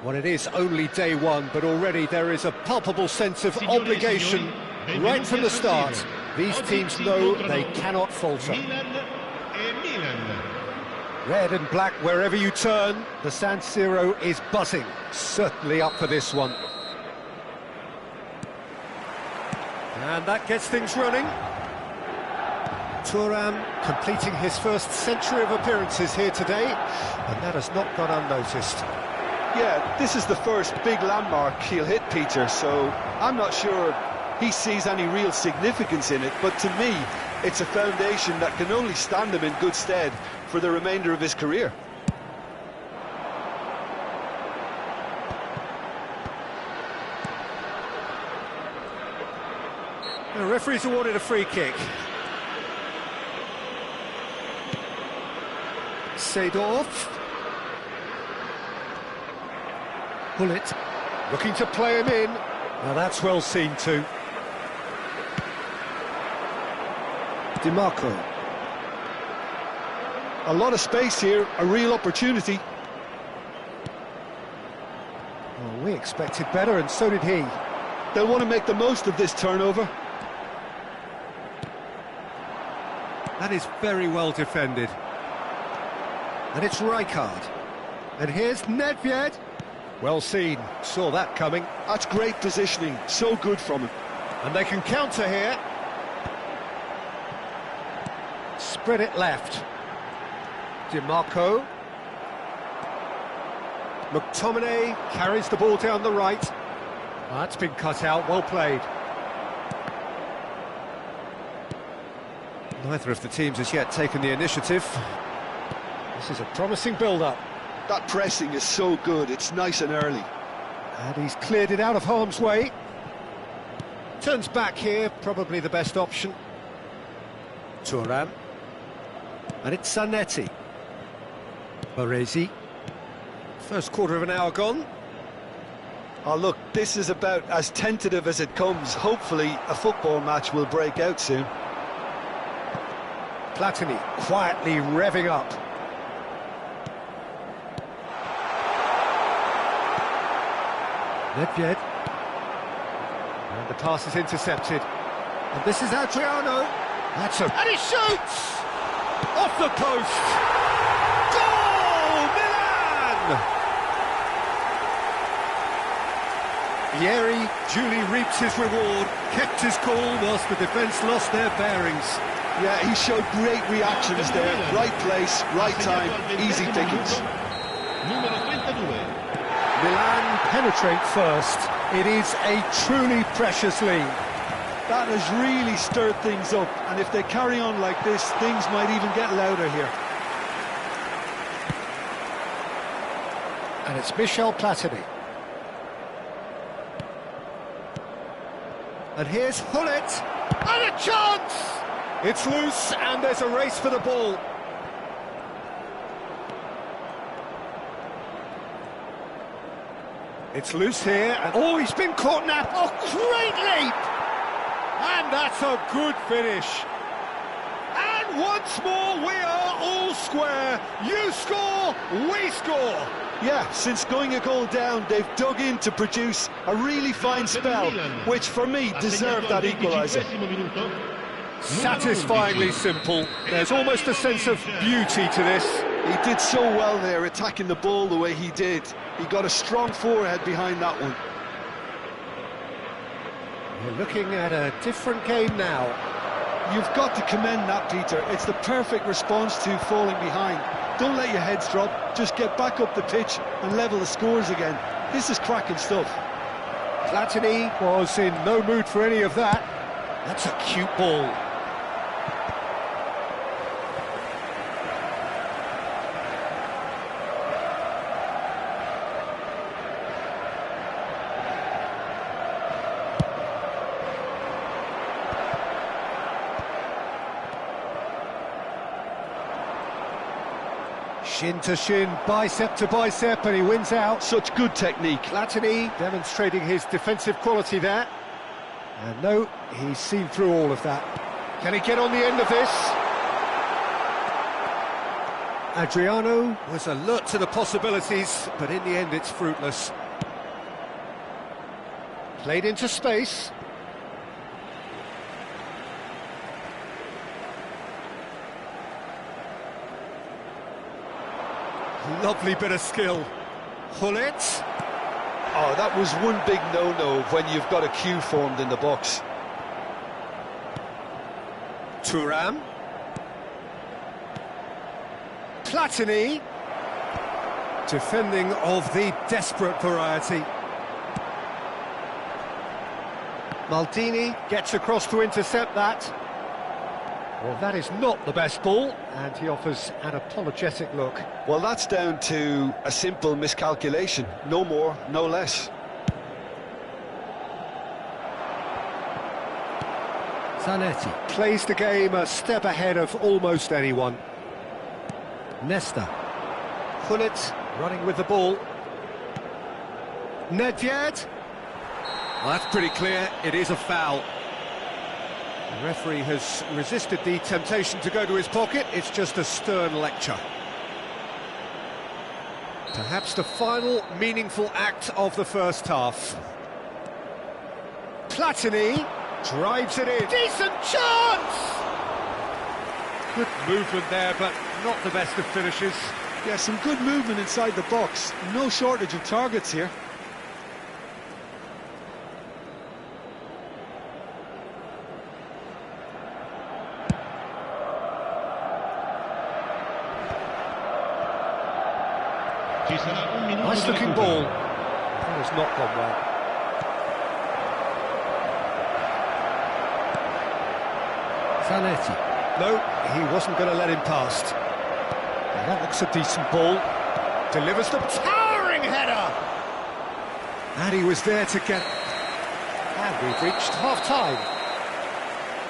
Well, it is only day one, but already there is a palpable sense of obligation right from the start. These teams know they cannot falter. Red and black wherever you turn, the San Siro is buzzing. Certainly up for this one. And that gets things running. Thuram completing his first century of appearances here today, and that has not gone unnoticed. Yeah, this is the first big landmark he'll hit, Peter, so I'm not sure he sees any real significance in it, but to me, it's a foundation that can only stand him in good stead for the remainder of his career. The referee's awarded a free kick. Seedorf. Bullet, looking to play him in. Now that's well seen too. DiMarco. A lot of space here, a real opportunity. Well, we expected better, and so did he. They'll want to make the most of this turnover. That is very well defended. And it's Rijkaard. And here's Nedved. Well seen, saw that coming. That's great positioning, so good from him. And they can counter here. Spread it left. DiMarco. McTominay carries the ball down the right. That's been cut out, well played. Neither of the teams has yet taken the initiative. This is a promising build-up. That pressing is so good, it's nice and early. And he's cleared it out of harm's way. Turns back here, probably the best option. Thuram. And it's Zanetti. Baresi. First quarter of an hour gone. Oh look, this is about as tentative as it comes. Hopefully a football match will break out soon. Platini quietly revving up. Nedved. And the pass is intercepted. And this is Adriano. That's a... And he shoots! Off the post! Goal! Milan! Vieri duly reaps his reward, kept his cool whilst the defence lost their bearings. Yeah, he showed great reactions there. Right place, right time, easy pickings. Milan penetrate first. It is a truly precious lead. That has really stirred things up, and if they carry on like this, things might even get louder here. And it's Michel Platini. And here's Hullet. And a chance! It's loose, and there's a race for the ball. It's loose here, and oh, he's been caught now. Oh, great leap! And that's a good finish. And once more, we are all square. You score, we score. Yeah, since going a goal down, they've dug in to produce a really fine spell, which for me deserved that equaliser. Satisfyingly simple. There's almost a sense of beauty to this. He did so well there, attacking the ball the way he did. He got a strong forehead behind that one. We're looking at a different game now. You've got to commend that, Peter. It's the perfect response to falling behind. Don't let your heads drop, just get back up the pitch and level the scores again. This is cracking stuff. Platini was in no mood for any of that. That's a cute ball. Shin to shin, bicep to bicep, and he wins out. Such good technique. Platini demonstrating his defensive quality there. And no, he's seen through all of that. Can he get on the end of this? Adriano was alert to the possibilities, but in the end it's fruitless. Played into space. Lovely bit of skill. Gullit. Oh, that was one big no-no when you've got a queue formed in the box. Thuram. Platini. Defending of the desperate variety. Maldini gets across to intercept that. Well, that is not the best ball, and he offers an apologetic look. Well, that's down to a simple miscalculation. No more, no less. Zanetti plays the game a step ahead of almost anyone. Nesta. Gullit running with the ball. Nedved. Well, that's pretty clear, it is a foul. The referee has resisted the temptation to go to his pocket, it's just a stern lecture. Perhaps the final meaningful act of the first half. Platini drives it in. Decent chance! Good movement there, but not the best of finishes. Yeah, some good movement inside the box. No shortage of targets here. Nice looking ball. That has not gone well. Zanetti. No, he wasn't going to let him past. And that looks a decent ball. Delivers the towering header. And he was there to get... And we've reached half-time.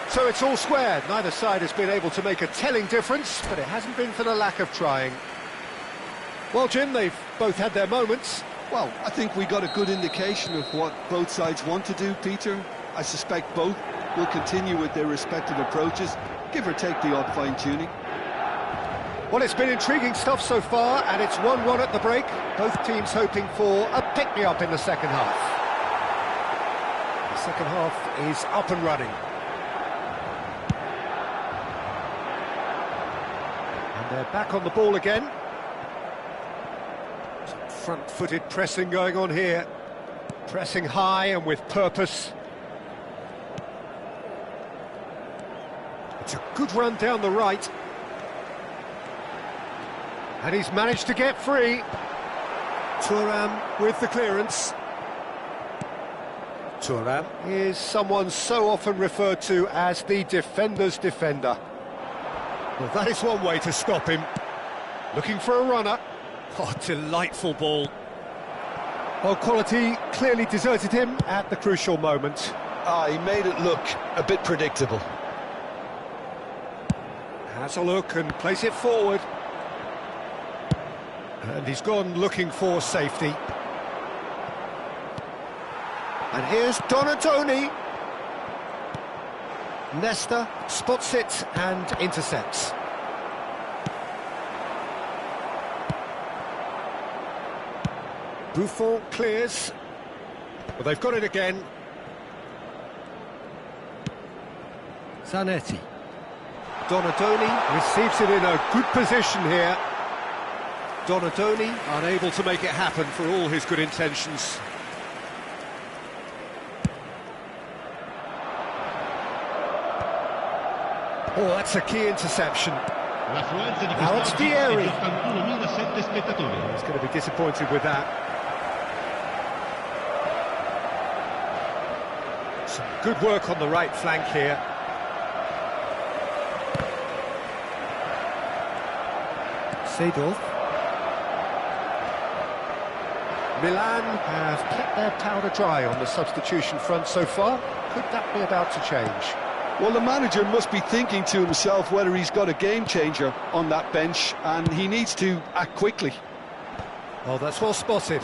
So it's all squared. Neither side has been able to make a telling difference, but it hasn't been for the lack of trying. Well, Jim, they've both had their moments. Well, I think we got a good indication of what both sides want to do, Peter. I suspect both will continue with their respective approaches, give or take the odd fine-tuning. Well, it's been intriguing stuff so far, and it's 1-1 at the break. Both teams hoping for a pick-me-up in the second half. The second half is up and running. And they're back on the ball again. Front-footed pressing going on here. Pressing high and with purpose. It's a good run down the right. And he's managed to get free. Thuram with the clearance. Thuram is someone so often referred to as the defender's defender. Well, that is one way to stop him. Looking for a runner. Oh, delightful ball. Well, quality clearly deserted him at the crucial moment. He made it look a bit predictable. Has a look and plays it forward. And he's gone looking for safety. And here's Donatoni. Nesta spots it and intercepts. Buffon clears. Well, they've got it again. Zanetti. Donadoni receives it in a good position here. Donadoni unable to make it happen for all his good intentions. Oh, that's a key interception. Now it's Vieri. He's going to be disappointed with that. Some good work on the right flank here. Seedorf. Milan have kept their powder dry on the substitution front so far. Could that be about to change? Well, the manager must be thinking to himself whether he's got a game changer on that bench, and he needs to act quickly. Oh, that's well spotted.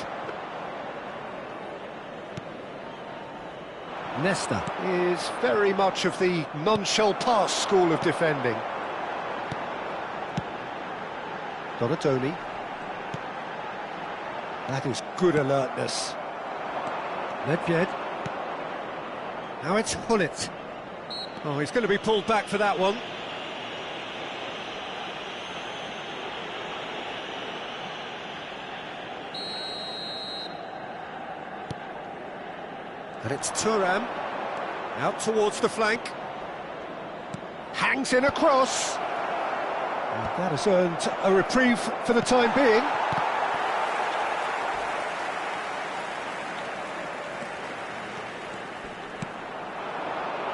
Nesta is very much of the none shall pass school of defending. Donatoni. That is good alertness. Nedved. Now it's Hullet. Oh, he's going to be pulled back for that one. And it's Thuram. Out towards the flank. Hangs in a cross. And that has earned a reprieve for the time being.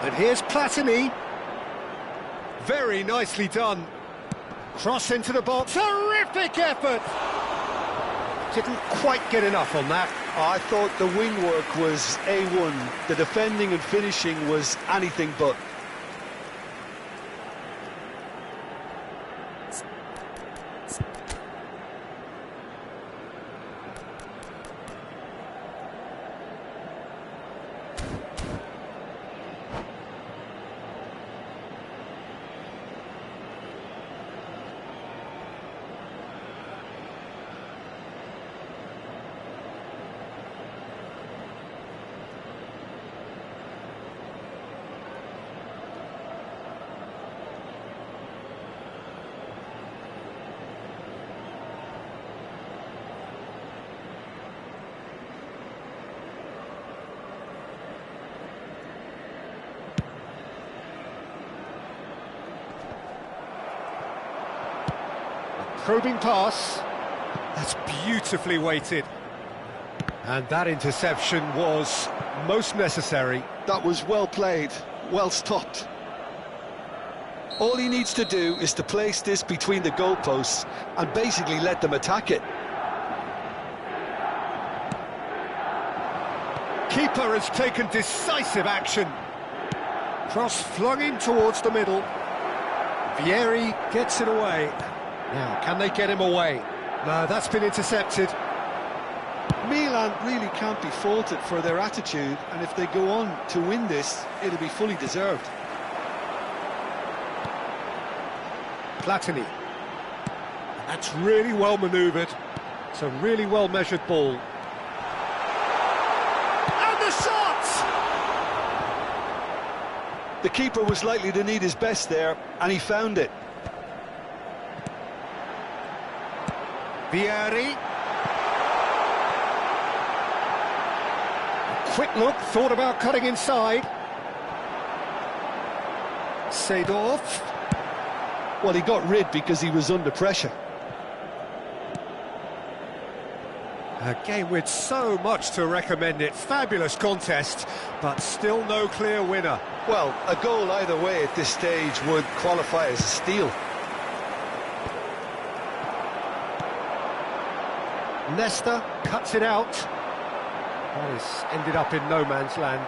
And here's Platini. Very nicely done. Cross into the box. Terrific effort. Didn't quite get enough on that. I thought the wing work was A1. The defending and finishing was anything but. Probing pass. That's beautifully weighted. And that interception was most necessary. That was well played, well stopped. All he needs to do is to place this between the goalposts and basically let them attack it. Keeper has taken decisive action. Cross flung in towards the middle. Vieri gets it away. Now, can they get him away? No, that's been intercepted. Milan really can't be faulted for their attitude, and if they go on to win this, it'll be fully deserved. Platini. That's really well manoeuvred. It's a really well measured ball. And the shot! The keeper was likely to need his best there, and he found it. Vieri. Quick look, thought about cutting inside. Seedorf. Well, he got rid because he was under pressure. A game with so much to recommend it. Fabulous contest, but still no clear winner. Well, a goal either way at this stage would qualify as a steal. Nesta cuts it out. That has ended up in no man's land.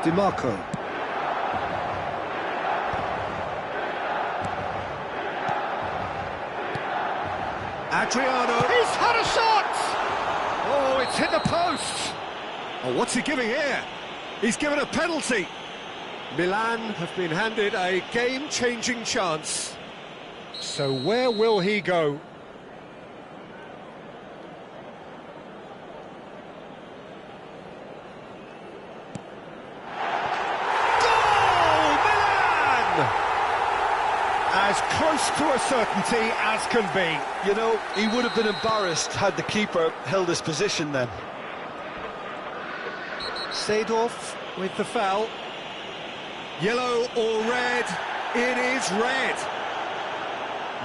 DiMarco. Adriano. He's had a shot! Oh, it's hit the post. Oh, what's he giving here? He's given a penalty. Milan have been handed a game-changing chance. So where will he go? Goal! Milan! As close to a certainty as can be. You know, he would have been embarrassed had the keeper held his position then. Seedorf with the foul. Yellow or red? It is red.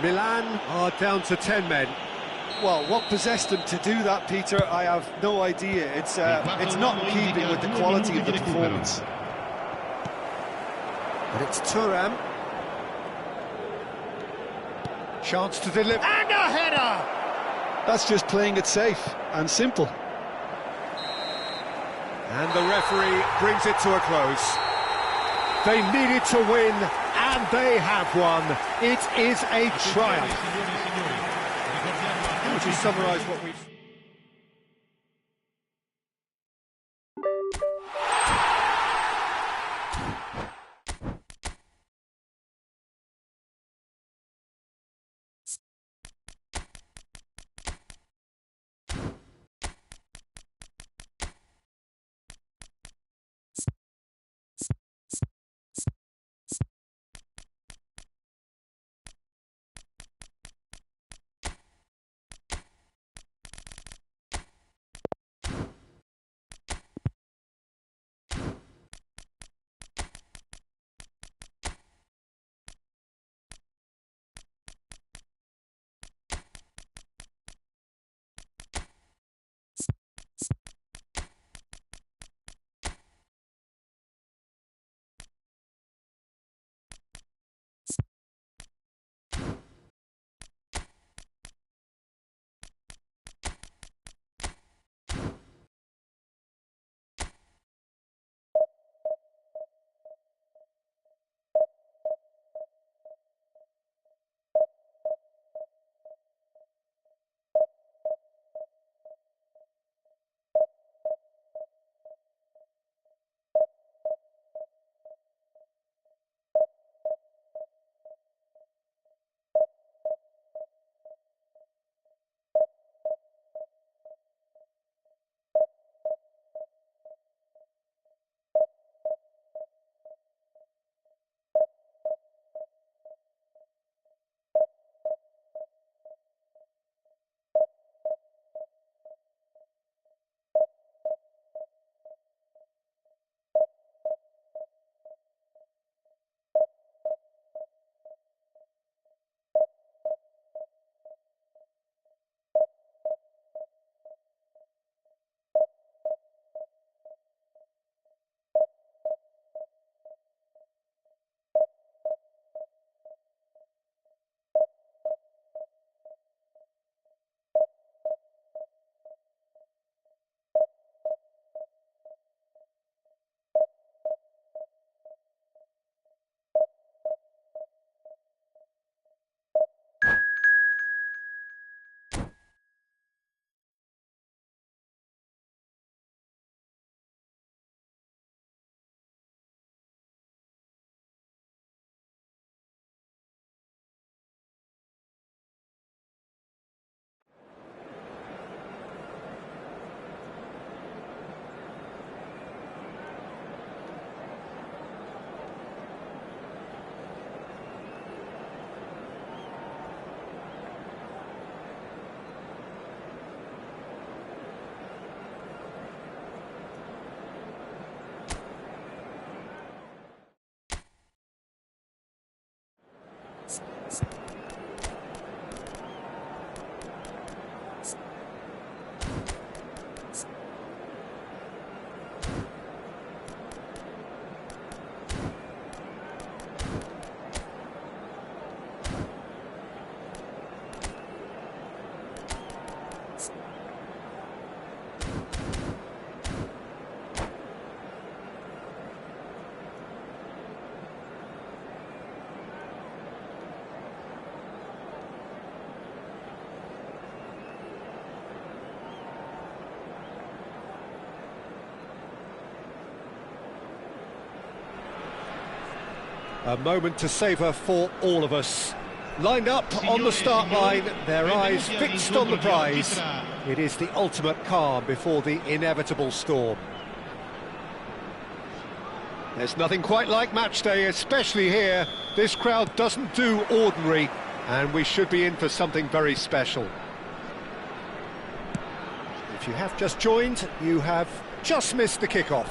Milan are down to 10 men. Well, what possessed them to do that, Peter, I have no idea. It's not in keeping with the quality of the performance. But it's Thuram. Chance to deliver. And a header! That's just playing it safe and simple. And the referee brings it to a close. They needed to win, and they have won. It is a triumph. How would you summarise what we've... A moment to savour for all of us. Lined up on the start line, their eyes fixed on the prize. It is the ultimate calm before the inevitable storm. There's nothing quite like match day, especially here. This crowd doesn't do ordinary, and we should be in for something very special. If you have just joined, you have just missed the kickoff.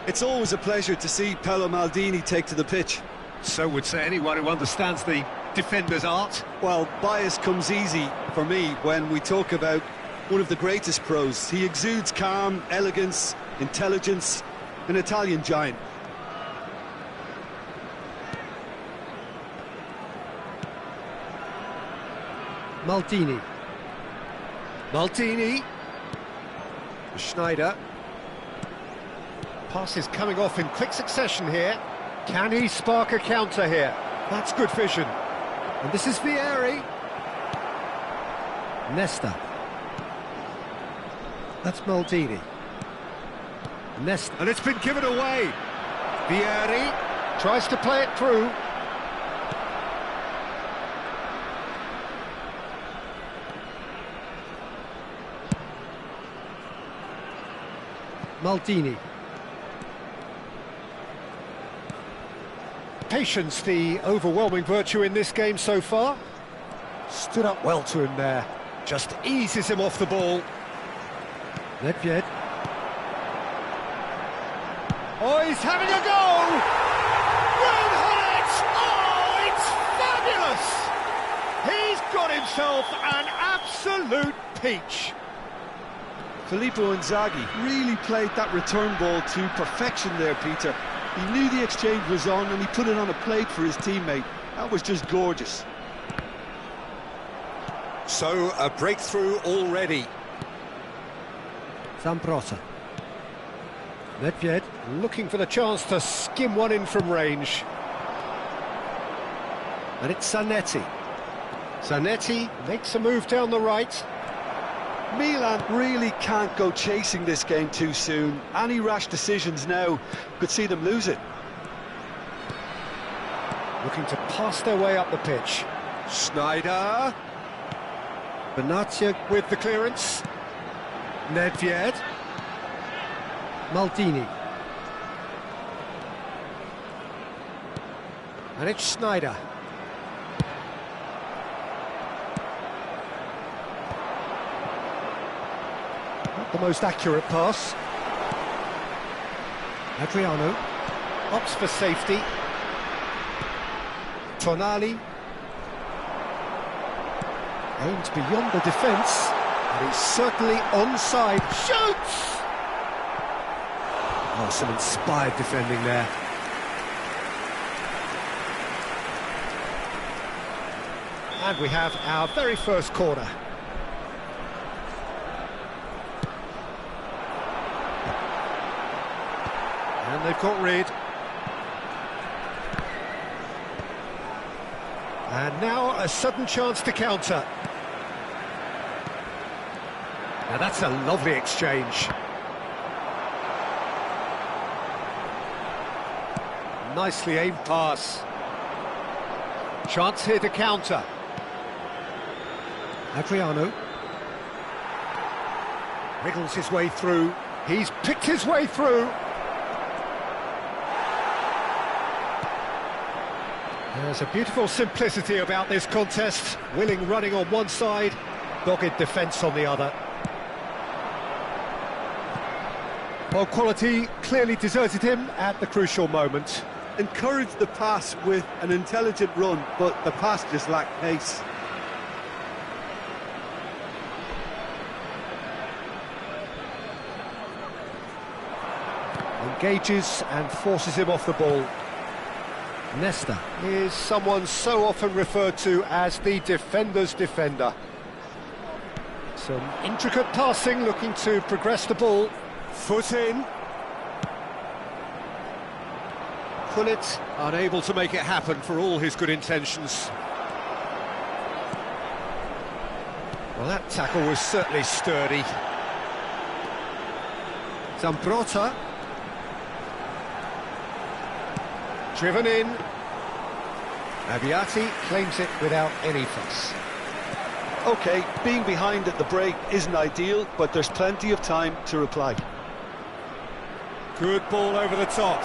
It's always a pleasure to see Paolo Maldini take to the pitch. So would say anyone who understands the defender's art. Well, bias comes easy for me when we talk about one of the greatest pros. He exudes calm, elegance, intelligence, an Italian giant. Maldini. Schneider. Pass is coming off in quick succession here. Can he spark a counter here? That's good vision. And this is Vieri. Nesta. That's Maldini. Nesta. And it's been given away. Vieri tries to play it through. Maldini. Patience, the overwhelming virtue in this game so far. Stood up well to him there. Just eases him off the ball. Nedved. Oh, he's having a go! Road Hullet! Oh, it's fabulous! He's got himself an absolute peach. Filippo Inzaghi really played that return ball to perfection there, Peter. He knew the exchange was on and he put it on a plate for his teammate. That was just gorgeous. So, a breakthrough already. Zambrotta. Nedved looking for the chance to skim one in from range. And it's Zanetti. Zanetti makes a move down the right. Milan really can't go chasing this game too soon. Any rash decisions now could see them lose it. Looking to pass their way up the pitch. Schneider. Benatia with the clearance. Nedved. Maldini. And it's Schneider. Not the most accurate pass. Adriano opts for safety. Tonali aims beyond the defence, and he's certainly onside. Shoots! Oh, some inspired defending there. And we have our very first corner. And they've got rid. And now a sudden chance to counter. Now that's a lovely exchange. Nicely aimed pass. Chance here to counter. Adriano. Wriggles his way through. He's picked his way through. There's a beautiful simplicity about this contest. Willing running on one side, dogged defence on the other. Well, quality clearly deserted him at the crucial moment. Encouraged the pass with an intelligent run, but the pass just lacked pace. Engages and forces him off the ball. Nesta is someone so often referred to as the defender's defender. Some intricate passing, looking to progress the ball. Foot in. Gullit unable to make it happen for all his good intentions. Well, that tackle was certainly sturdy. Driven in. Abbiati claims it without any fuss. OK, being behind at the break isn't ideal, but there's plenty of time to reply. Good ball over the top.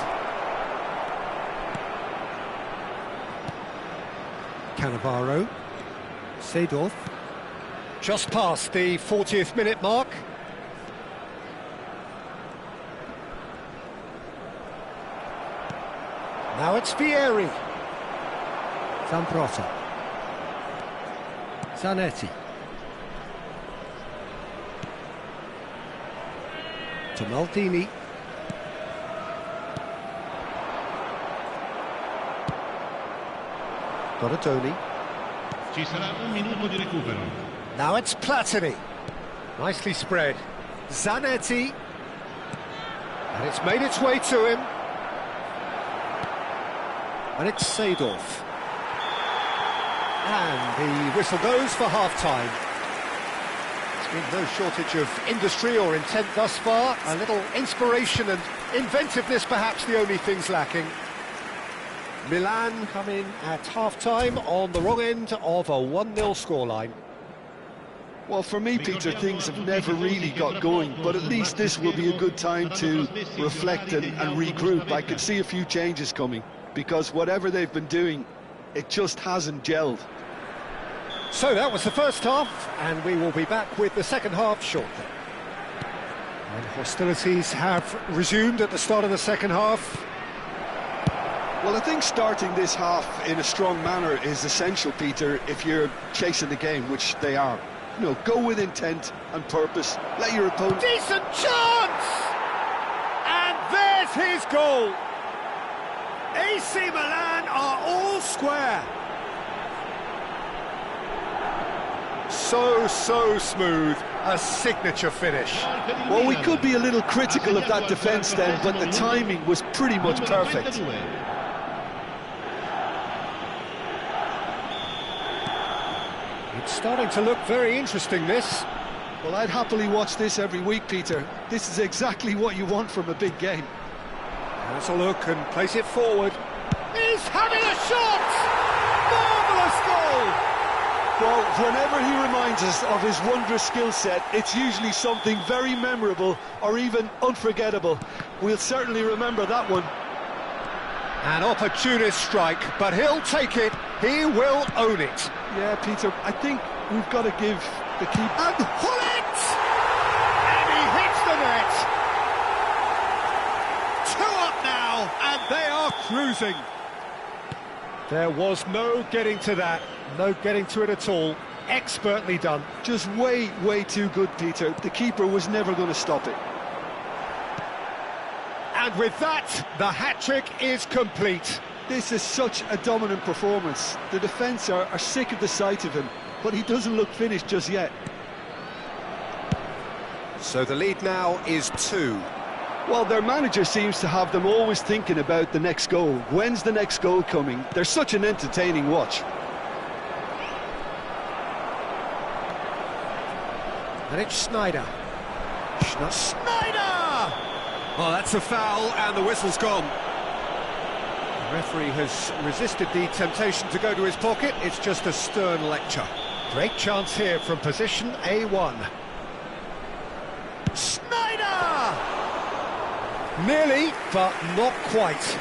Cannavaro. Seedorf. Just past the 40th minute mark. Now it's Vieri. Zambrota. Zanetti. To Maldini. Donatoni. Ci sarà un minuto di recupero. Now it's Platini. Nicely spread. Zanetti. And it's made its way to him. And it's Seedorf. And the whistle goes for half-time. There's been no shortage of industry or intent thus far. A little inspiration and inventiveness, perhaps the only things lacking. Milan come in at half-time on the wrong end of a 1-0 scoreline. Well, for me, Peter, things have never really got going, but at least this will be a good time to reflect and regroup. I could see a few changes coming, because whatever they've been doing, it just hasn't gelled. So that was the first half, and we will be back with the second half shortly. And hostilities have resumed at the start of the second half. Well, I think starting this half in a strong manner is essential, Peter, if you're chasing the game, which they are. You know, go with intent and purpose, let your opponent... Decent chance! And there's his goal! AC Milan are all square. So smooth, a signature finish. Well, we could be a little critical of that defence then, but the timing was pretty much perfect. It's starting to look very interesting, this. Well, I'd happily watch this every week, Peter. This is exactly what you want from a big game. Let's a look and place it forward. He's having a shot! Marvellous goal! Well, whenever he reminds us of his wondrous skill set, it's usually something very memorable or even unforgettable. We'll certainly remember that one. An opportunist strike, but he'll take it. He will own it. Yeah, Peter, I think we've got to give the keeper... And Hullet! And he hits the net! 2 up now, and they are cruising. There was no getting to that, no getting to it at all. Expertly done. Just way too good, Peter. The keeper was never going to stop it. And with that, the hat-trick is complete. This is such a dominant performance. The defence are sick of the sight of him, but he doesn't look finished just yet. So the lead now is 2. Well, their manager seems to have them always thinking about the next goal. When's the next goal coming? They're such an entertaining watch. And it's Sneijder. Sneijder! Oh, that's a foul, and the whistle's gone. The referee has resisted the temptation to go to his pocket. It's just a stern lecture. Great chance here from position A1. Sneijder! Nearly, but not quite.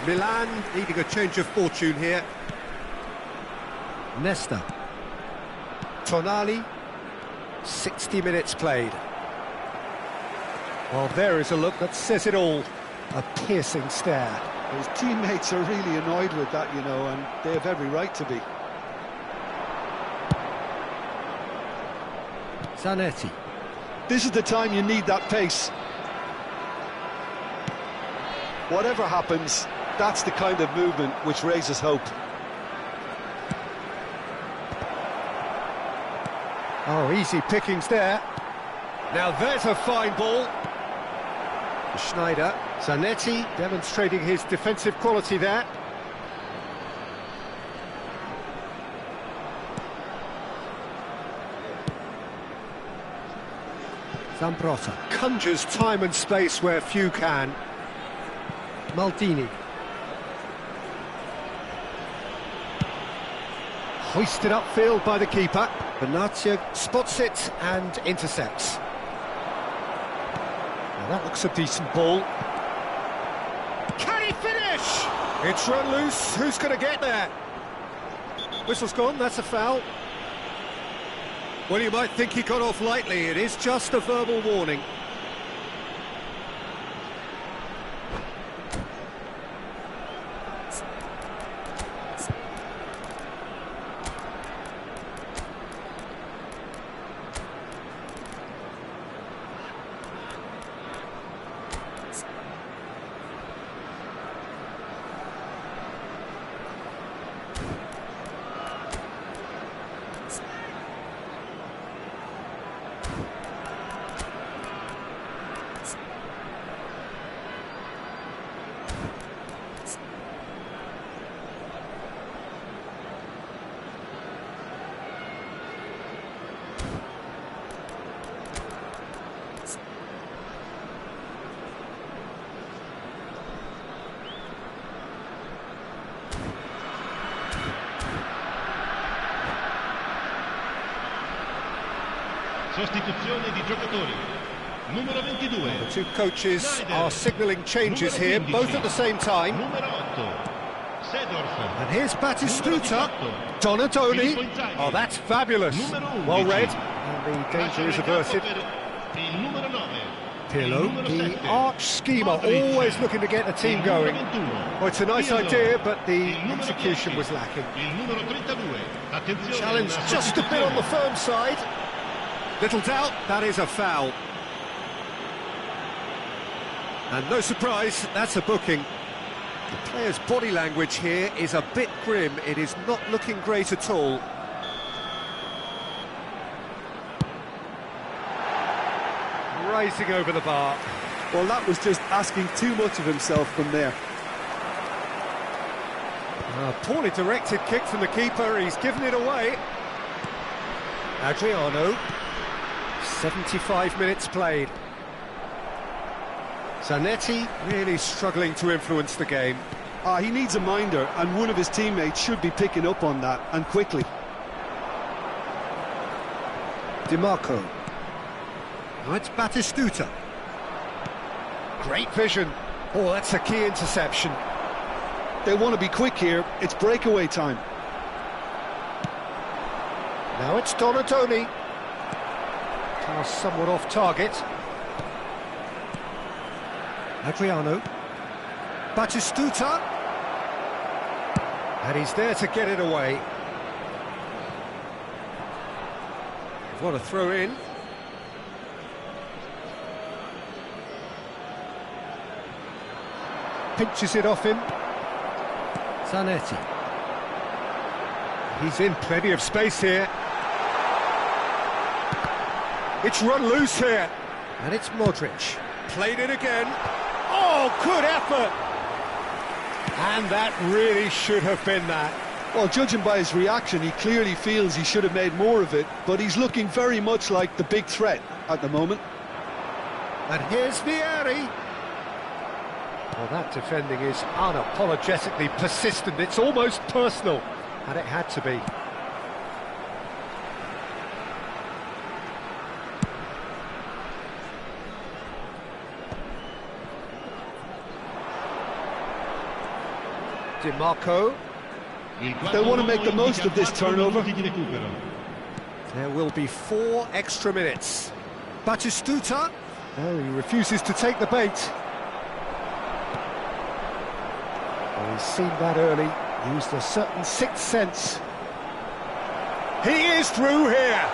Milan needing a change of fortune here. Nesta. Tonali. 60 minutes played. Well, there is a look that says it all. A piercing stare. His teammates are really annoyed with that, you know, and they have every right to be. Zanetti. This is the time you need that pace. Whatever happens, that's the kind of movement which raises hope. Oh, easy pickings there. Now there's a fine ball. Sneijder. Zanetti demonstrating his defensive quality there. Zambrotta conjures time and space where few can. Maldini. Hoisted upfield by the keeper. Benatia spots it and intercepts. Now that looks a decent ball. Can he finish? It's run loose. Who's going to get there? Whistle's gone, that's a foul. Well, you might think he got off lightly. It is just a verbal warning. Sostituzione di giocatori. Numero 22. The two coaches Schneider. are signalling changes Numero here, 15. both at the same time. Numero 8. Seedorf. And here's Batistuta. Numero 18. Donatoni. Filippo Inzaghi. Oh, that's fabulous. Numero 11. Well read. And the danger is averted. Il numero 9. Pirlo, Il numero the 7. arch schemer, Modric. always looking to get the team Il numero going. 21. Well, it's a nice Pirlo. idea, but the Il numero execution 10. was lacking. Il numero 32. Attenzione. Challenge una just a bit on the sostituzione. firm side. Little doubt, that is a foul. And no surprise, that's a booking. The player's body language here is a bit grim. It is not looking great at all. Rising over the bar. Well, that was just asking too much of himself from there. A poorly directed kick from the keeper, he's given it away. Adriano, 75 minutes played. Zanetti really struggling to influence the game. He needs a minder, and one of his teammates should be picking up on that, and quickly. DiMarco. Now it's Batistuta. Great vision. Oh, that's a key interception. They want to be quick here. It's breakaway time. Now it's Donatoni. Pass somewhat off target. Adriano. Batistuta. And he's there to get it away. What a throw in. Pinches it off him. Zanetti. He's in plenty of space here. It's run loose here. And it's Modric. Played it again. Oh, good effort! And that really should have been that. Well, judging by his reaction, he clearly feels he should have made more of it, but he's looking very much like the big threat at the moment. And here's Vieri. Well, that defending is unapologetically persistent. It's almost personal. And it had to be. DiMarco. They want to make the most of this turnover. There will be 4 extra minutes. Batistuta. Oh, he refuses to take the bait. Well, he's seen that early. Used a certain sixth sense. He is through here.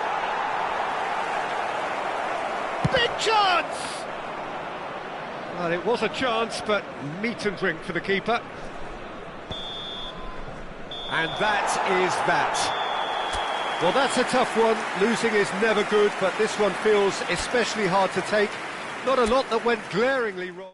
Big chance! Well, it was a chance, but meat and drink for the keeper. And that is that. Well, that's a tough one. Losing is never good, but this one feels especially hard to take. Not a lot that went glaringly wrong.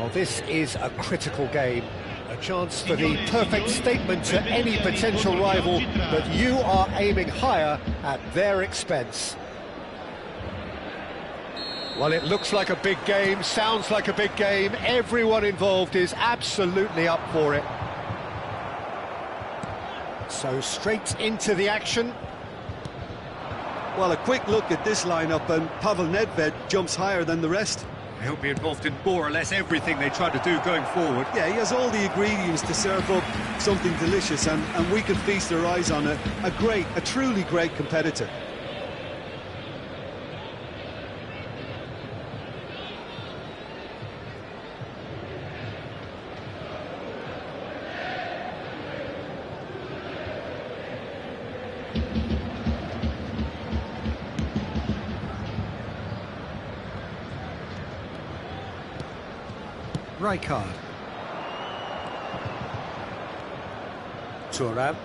Well, this is a critical game. A chance for the perfect statement to any potential rival that you are aiming higher at their expense. Well, it looks like a big game, sounds like a big game. Everyone involved is absolutely up for it. So straight into the action. Well, a quick look at this lineup, and Pavel Nedved jumps higher than the rest. He'll be involved in more or less everything they try to do going forward. Yeah, he has all the ingredients to serve up something delicious, and we can feast our eyes on a truly great competitor. Rijkaard. Thuram.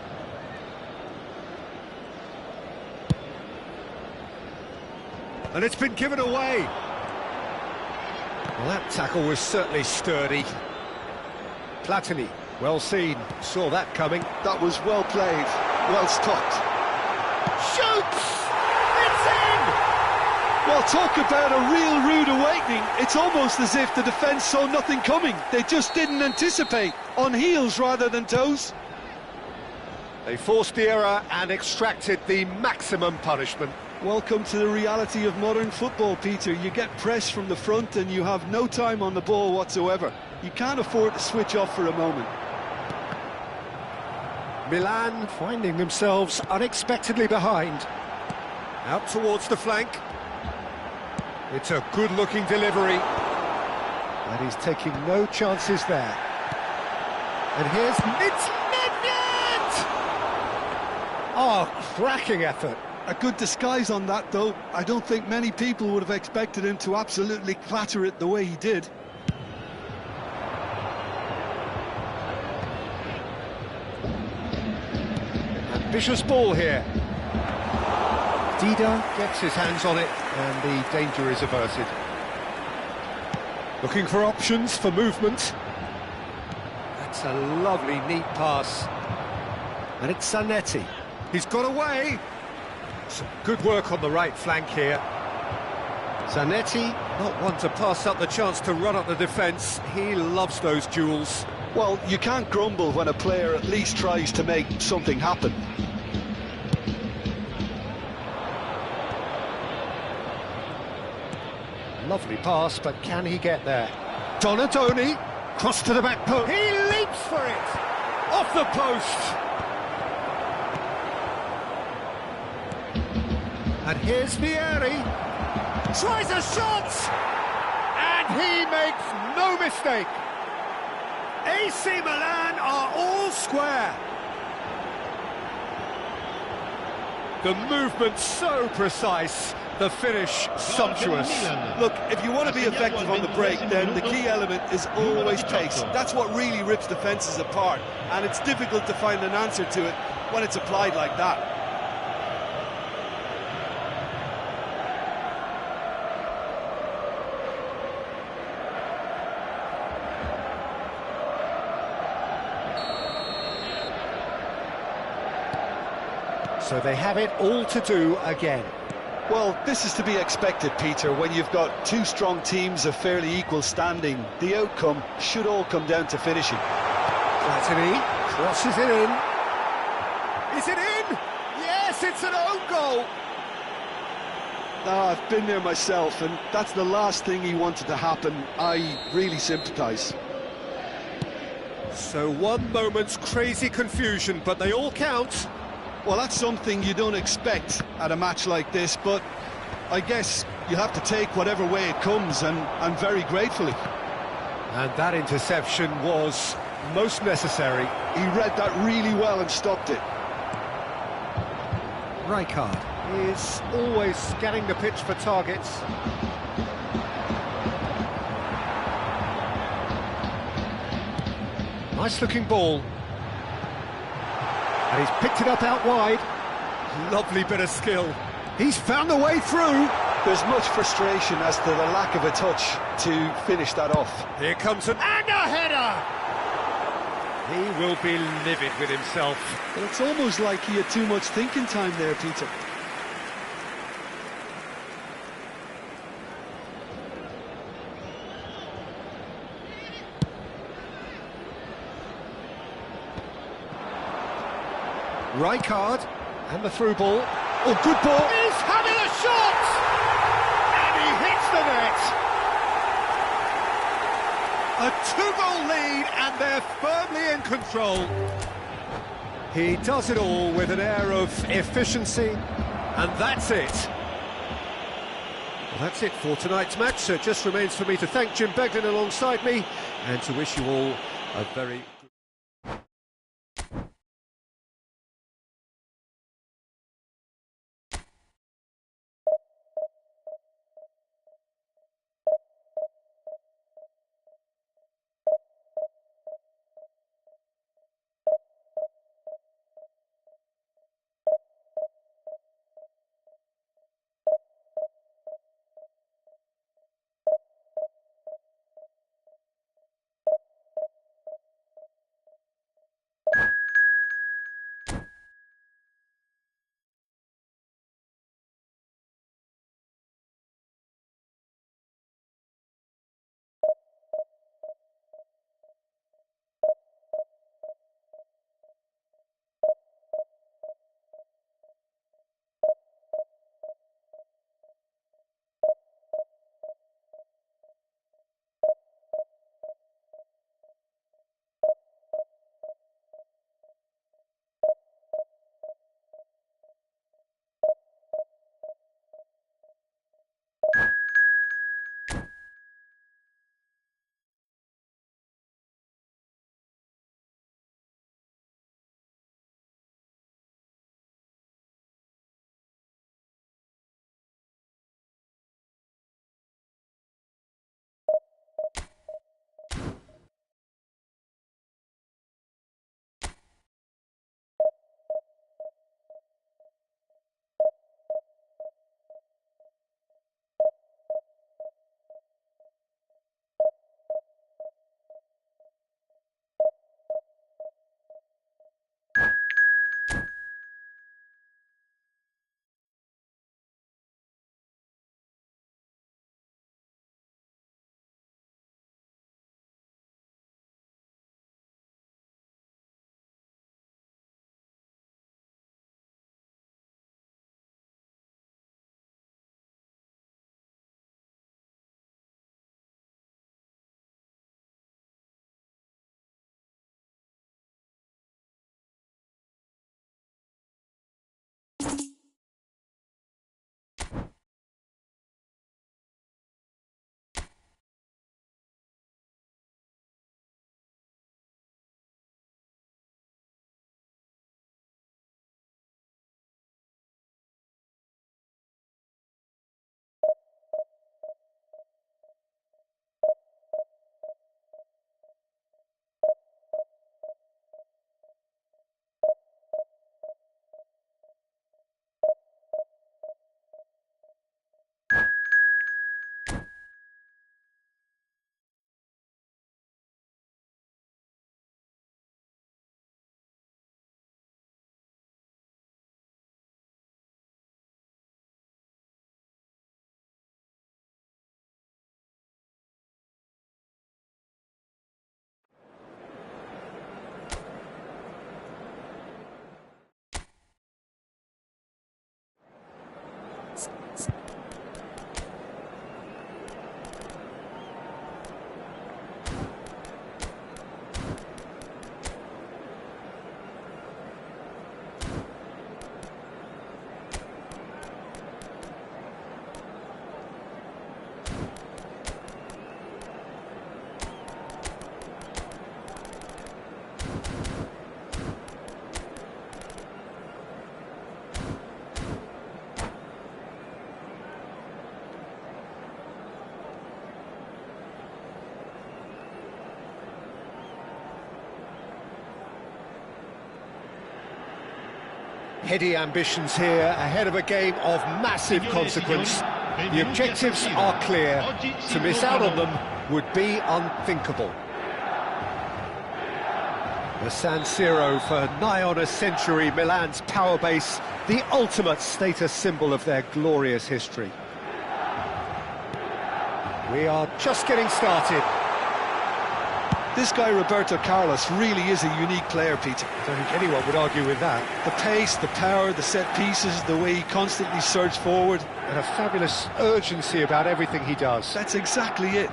And it's been given away. Well, that tackle was certainly sturdy. Platini, well seen, saw that coming. That was well played, well stopped. Shoots! It's in! Well, talk about a real rude awakening. It's almost as if the defence saw nothing coming. They just didn't anticipate, on heels rather than toes. They forced the error and extracted the maximum punishment. Welcome to the reality of modern football, Peter. You get press from the front and you have no time on the ball whatsoever. You can't afford to switch off for a moment. Milan finding themselves unexpectedly behind. Out towards the flank. It's a good-looking delivery. And he's taking no chances there. And here's Nedved! Oh, cracking effort. A good disguise on that, though. I don't think many people would have expected him to absolutely clatter it the way he did. Ambitious ball here. Dida gets his hands on it, and the danger is averted. Looking for options for movement. That's a lovely, neat pass. And it's Zanetti. He's got away. Some good work on the right flank here. Zanetti, not one to pass up the chance to run up the defence. He loves those duels. Well, you can't grumble when a player at least tries to make something happen. Lovely pass, but can he get there? Donadoni, cross to the back post. He leaps for it! Off the post! And here's Vieri. Tries a shot! And he makes no mistake. AC Milan are all square. The movement so precise. The finish sumptuous. Look, if you want to be effective on the break, then the key element is always pace. That's what really rips defences apart, and it's difficult to find an answer to it when it's applied like that. So they have it all to do again. Well, this is to be expected, Peter, when you've got two strong teams of fairly equal standing. The outcome should all come down to finishing. Platini crosses it in. Is it in? Yes, it's an own goal. I've been there myself, and that's the last thing he wanted to happen. I really sympathise. So one moment's crazy confusion, but they all count. Well, that's something you don't expect at a match like this, but I guess you have to take whatever way it comes, and very gratefully. And that interception was most necessary. He read that really well and stopped it. Rijkaard is always scanning the pitch for targets. Nice looking ball. And he's picked it up out wide. Lovely bit of skill. He's found the way through. There's much frustration as to the lack of a touch to finish that off. Here comes and a header! He will be livid with himself. But it's almost like he had too much thinking time there, Peter. Rijkaard, and the through ball. Oh, good ball! He's having a shot! And he hits the net! A 2-goal lead, and they're firmly in control. He does it all with an air of efficiency, and that's it. Well, that's it for tonight's match, so it just remains for me to thank Jim Beglin alongside me, and to wish you all a very heady ambitions here, ahead of a game of massive consequence. The objectives are clear. To miss out on them would be unthinkable. The San Siro for nigh on a century, Milan's power base, the ultimate status symbol of their glorious history. We are just getting started. This guy, Roberto Carlos, really is a unique player, Peter. I don't think anyone would argue with that. The pace, the power, the set pieces, the way he constantly surges forward. And a fabulous urgency about everything he does. That's exactly it.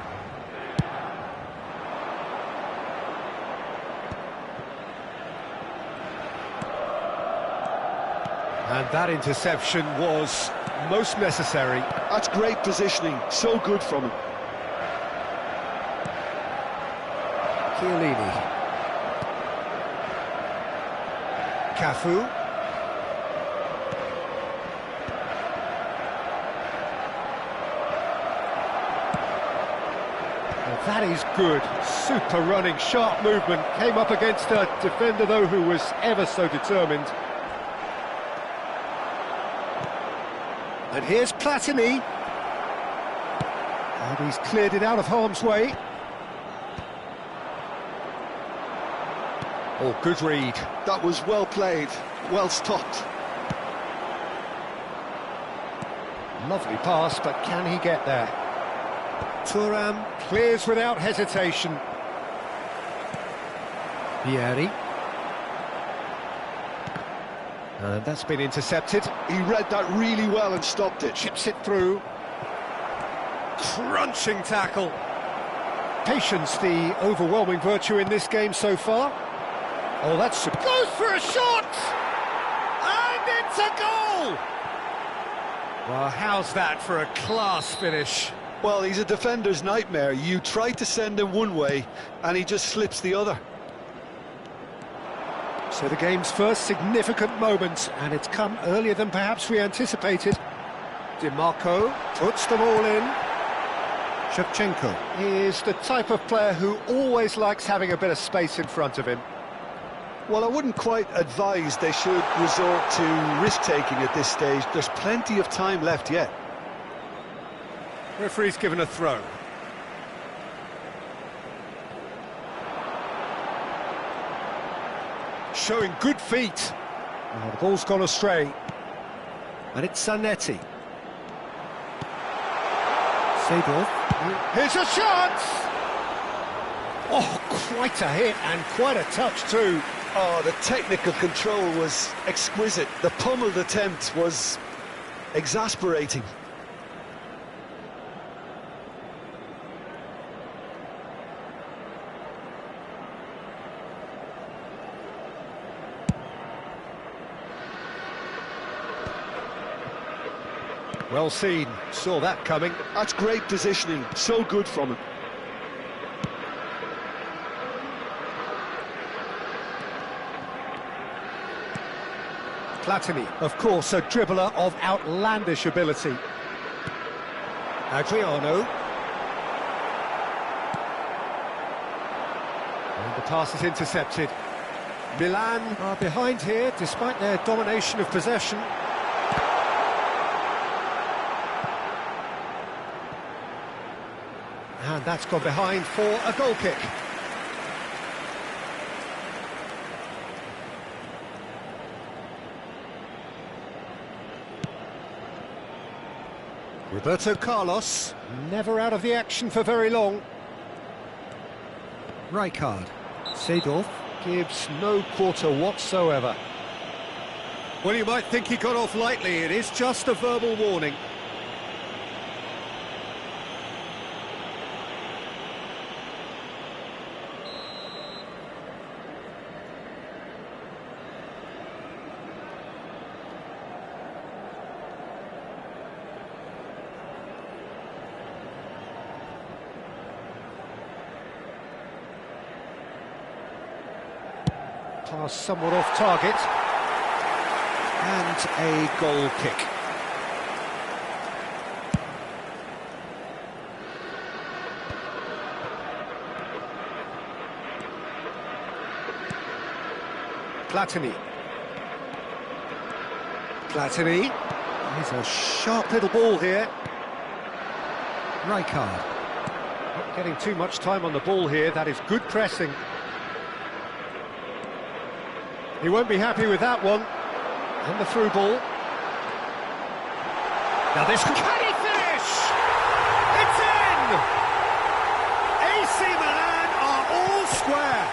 And that interception was most necessary. That's great positioning, so good from him. Chiellini. Cafu. And that is good. Super running, sharp movement. Came up against a defender, though, who was ever so determined. And here's Platini. And he's cleared it out of harm's way. Oh, good read. That was well played, well stopped. Lovely pass, but can he get there? Thuram clears without hesitation. Vieri. And that's been intercepted. He read that really well and stopped it. Chips it through. Crunching tackle. Patience, the overwhelming virtue in this game so far. Oh, that's... Goes for a shot! And it's a goal! Well, how's that for a class finish? Well, he's a defender's nightmare. You try to send him one way, and he just slips the other. So the game's first significant moment, and it's come earlier than perhaps we anticipated. Di Marco puts them all in. Shevchenko is the type of player who always likes having a bit of space in front of him. Well, I wouldn't quite advise they should resort to risk-taking at this stage. There's plenty of time left yet. Referee's given a throw. Showing good feet. Oh, the ball's gone astray. And it's Zanetti. Seedorf. Here's a shot! Oh, quite a hit and quite a touch too. Oh, the technical control was exquisite. The pummeled attempt was exasperating. Well seen, saw that coming. That's great positioning, so good from him. Platini, of course, a dribbler of outlandish ability. Adriano. And the pass is intercepted. Milan are behind here, despite their domination of possession. And that's gone behind for a goal kick. Roberto Carlos, never out of the action for very long. Rijkaard. Seedorf gives no quarter whatsoever. Well, you might think he got off lightly. It is just a verbal warning. Pass somewhat off target. And a goal kick. Platini. Platini. He's a sharp little ball here. Rijkaard. Not getting too much time on the ball here, that is good pressing. He won't be happy with that one. And the through ball. Now this... Can he finish? It's in! AC Milan are all square.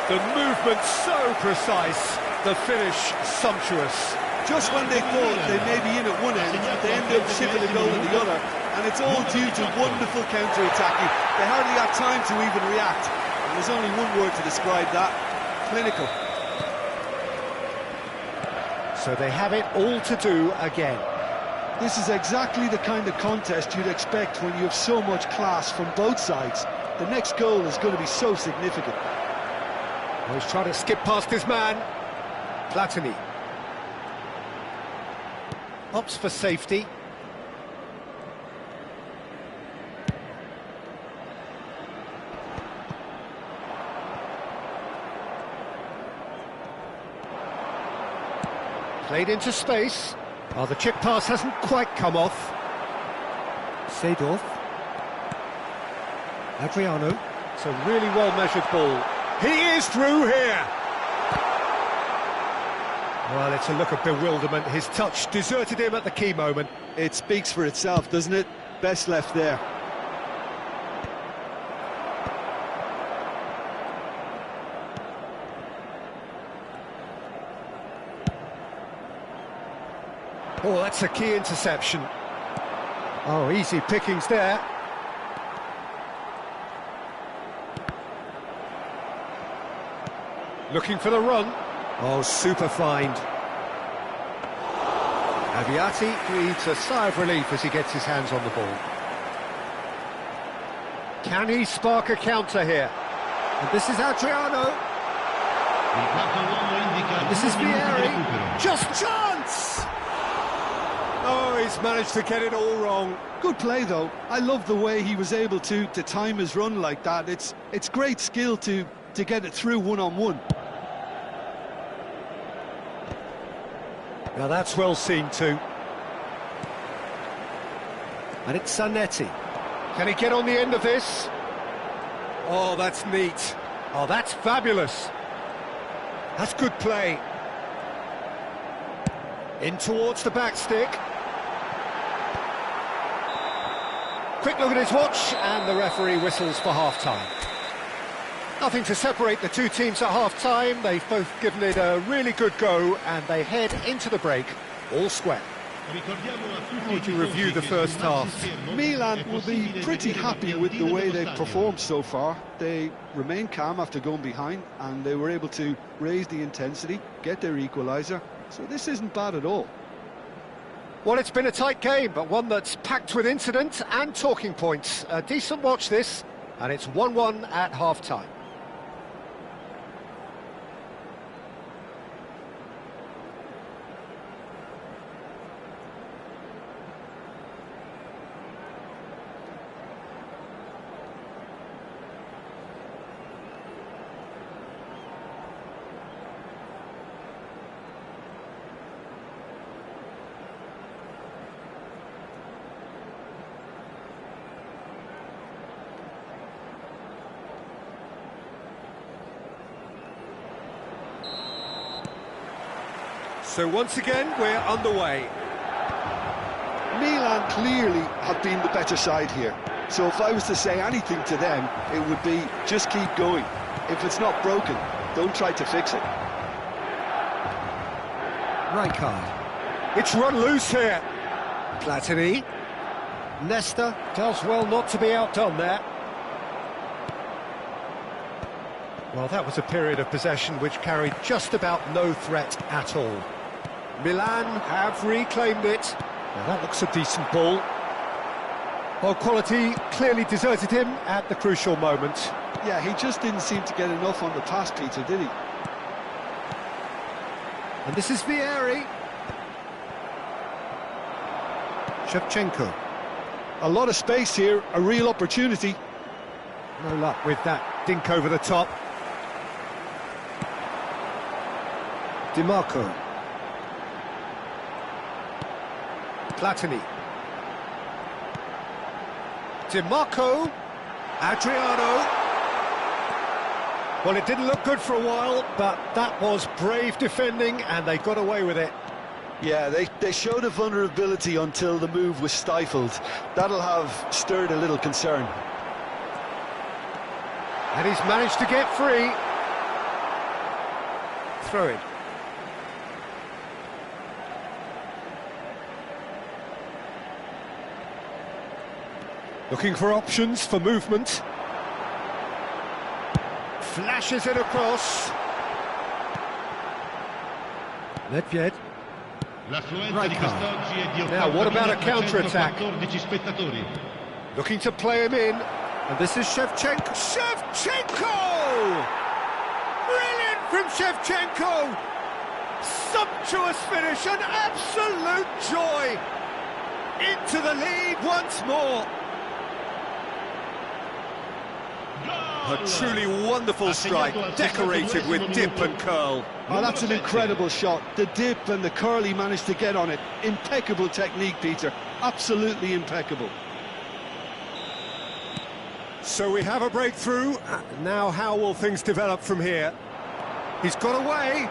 The movement so precise, the finish sumptuous. Just when they thought they may be in at one end, they end up shipping a goal at the other, and it's all due to wonderful counter-attacking. They hardly had time to even react. And there's only one word to describe that: clinical. So they have it all to do again. This is exactly the kind of contest you'd expect when you have so much class from both sides. The next goal is going to be so significant. Oh, he's trying to skip past his man. Platini. Opts for safety. Played into space. Oh, the chip pass hasn't quite come off. Seedorf. Adriano. It's a really well-measured ball. He is through here! Well, it's a look of bewilderment. His touch deserted him at the key moment. It speaks for itself, doesn't it? Best left there. Oh, that's a key interception. Oh, easy pickings there. Looking for the run. Oh, super find. Aviati breathes a sigh of relief as he gets his hands on the ball. Can he spark a counter here? And this is Adriano. And this is Vieri. Just chance! Oh, he's managed to get it all wrong. Good play, though. I love the way he was able to time his run like that. It's great skill to get it through one-on-one. Now that's well seen too. And it's Zanetti. Can he get on the end of this? Oh, that's neat. Oh, that's fabulous. That's good play. In towards the back stick. Quick look at his watch, and the referee whistles for half-time. Nothing to separate the two teams at half-time. They've both given it a really good go, and they head into the break all square. How would you review the first half? Milan will be pretty happy with the way they've performed so far. They remain calm after going behind, and they were able to raise the intensity, get their equaliser. So this isn't bad at all. Well, it's been a tight game, but one that's packed with incident and talking points. A decent watch this, and it's 1-1 at half-time. So once again, we're underway. Milan clearly have been the better side here. So if I was to say anything to them, it would be just keep going. If it's not broken, don't try to fix it. Rijkaard. It's run loose here. Platini. Nesta does well not to be outdone there. Well, that was a period of possession which carried just about no threat at all. Milan have reclaimed it. Now that looks a decent ball. Well, quality clearly deserted him at the crucial moment. Yeah, he just didn't seem to get enough on the pass, Peter, did he? And this is Vieri. Shevchenko. A lot of space here, a real opportunity. No luck with that dink over the top. Di Marco. Platini. DiMarco. Adriano. Well, it didn't look good for a while, but that was brave defending, and they got away with it. Yeah, they showed a vulnerability until the move was stifled. That'll have stirred a little concern. And he's managed to get free. Throw it. Looking for options for movement. Flashes it across. Nedved. L'affluenza di quest'oggi è di Now, what about a counter-attack? 14 spettatori. Looking to play him in. And this is Shevchenko. Shevchenko! Brilliant from Shevchenko! Sumptuous finish, an absolute joy! Into the lead once more. A truly wonderful strike, decorated with dip and curl. Oh, that's an incredible shot. The dip and the curl he managed to get on it. Impeccable technique, Peter. Absolutely impeccable. So we have a breakthrough. Now how will things develop from here? He's got away.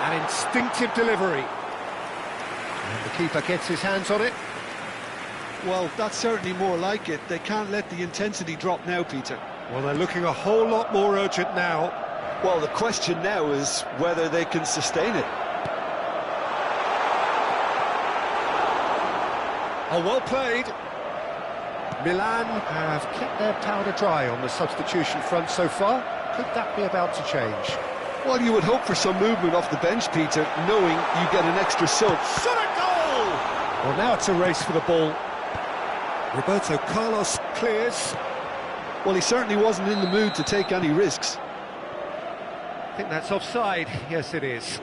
An instinctive delivery. And the keeper gets his hands on it. Well, that's certainly more like it. They can't let the intensity drop now, Peter. Well, they're looking a whole lot more urgent now. Well, the question now is whether they can sustain it. Oh, well played. Milan have kept their powder dry on the substitution front so far. Could that be about to change? Well, you would hope for some movement off the bench, Peter, knowing you get an extra sub. Shot a goal! Well, now it's a race for the ball. Roberto Carlos clears. Well, he certainly wasn't in the mood to take any risks. I think that's offside. Yes, it is.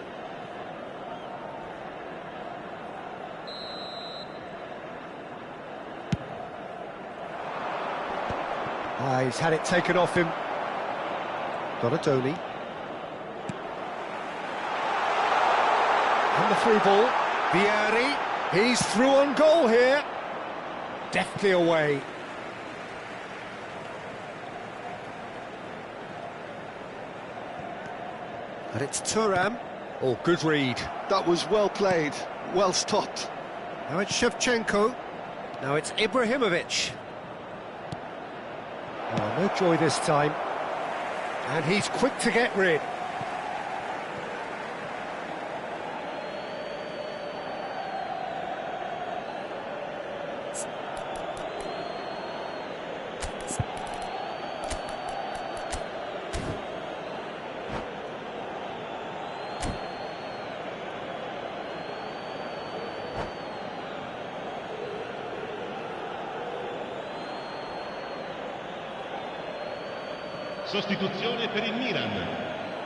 He's had it taken off him. Donatoni. And the through ball. Vieri. He's through on goal here. Deftly away. And it's Thuram. Oh, good read. That was well played, well stopped. Now it's Shevchenko. Now it's Ibrahimovic. Oh, no joy this time. And he's quick to get rid. Sostituzione per il Milan.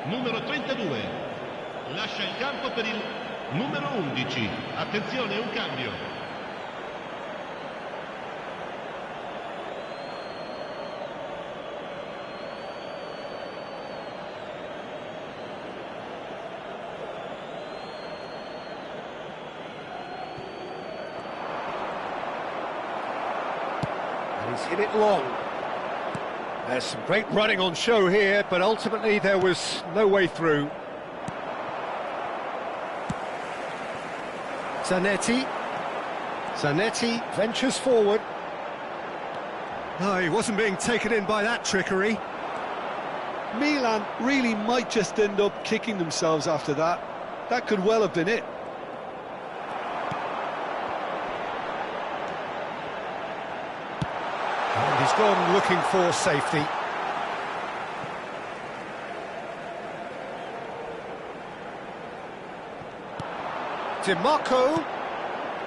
Numero 32. Lascia il campo per il numero 11. Attenzione, un cambio. And he's hit it long. There's some great running on show here, but ultimately there was no way through. Zanetti. Zanetti ventures forward. No, he wasn't being taken in by that trickery. Milan really might just end up kicking themselves after that. That could well have been it. And he's gone looking for safety. DiMarco.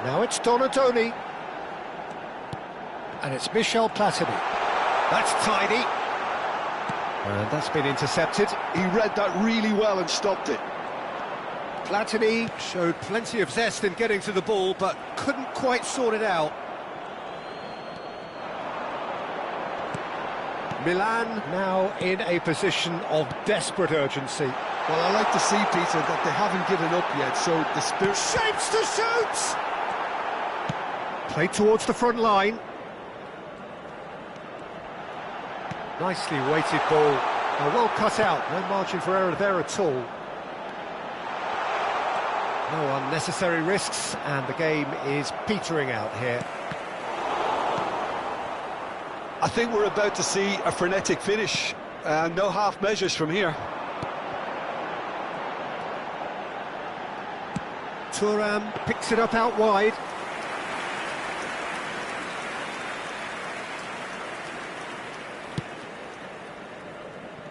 Now it's Donatoni. And it's Michel Platini. That's tidy. And that's been intercepted. He read that really well and stopped it. Platini showed plenty of zest in getting to the ball, but couldn't quite sort it out. Milan now in a position of desperate urgency. Well, I like to see, Peter, that they haven't given up yet, so the spirit... Shapes to shoot! Played towards the front line. Nicely weighted ball. Well cut out, no margin for error there at all. No unnecessary risks, and the game is petering out here. I think we're about to see a frenetic finish, and no half measures from here. Thuram picks it up out wide.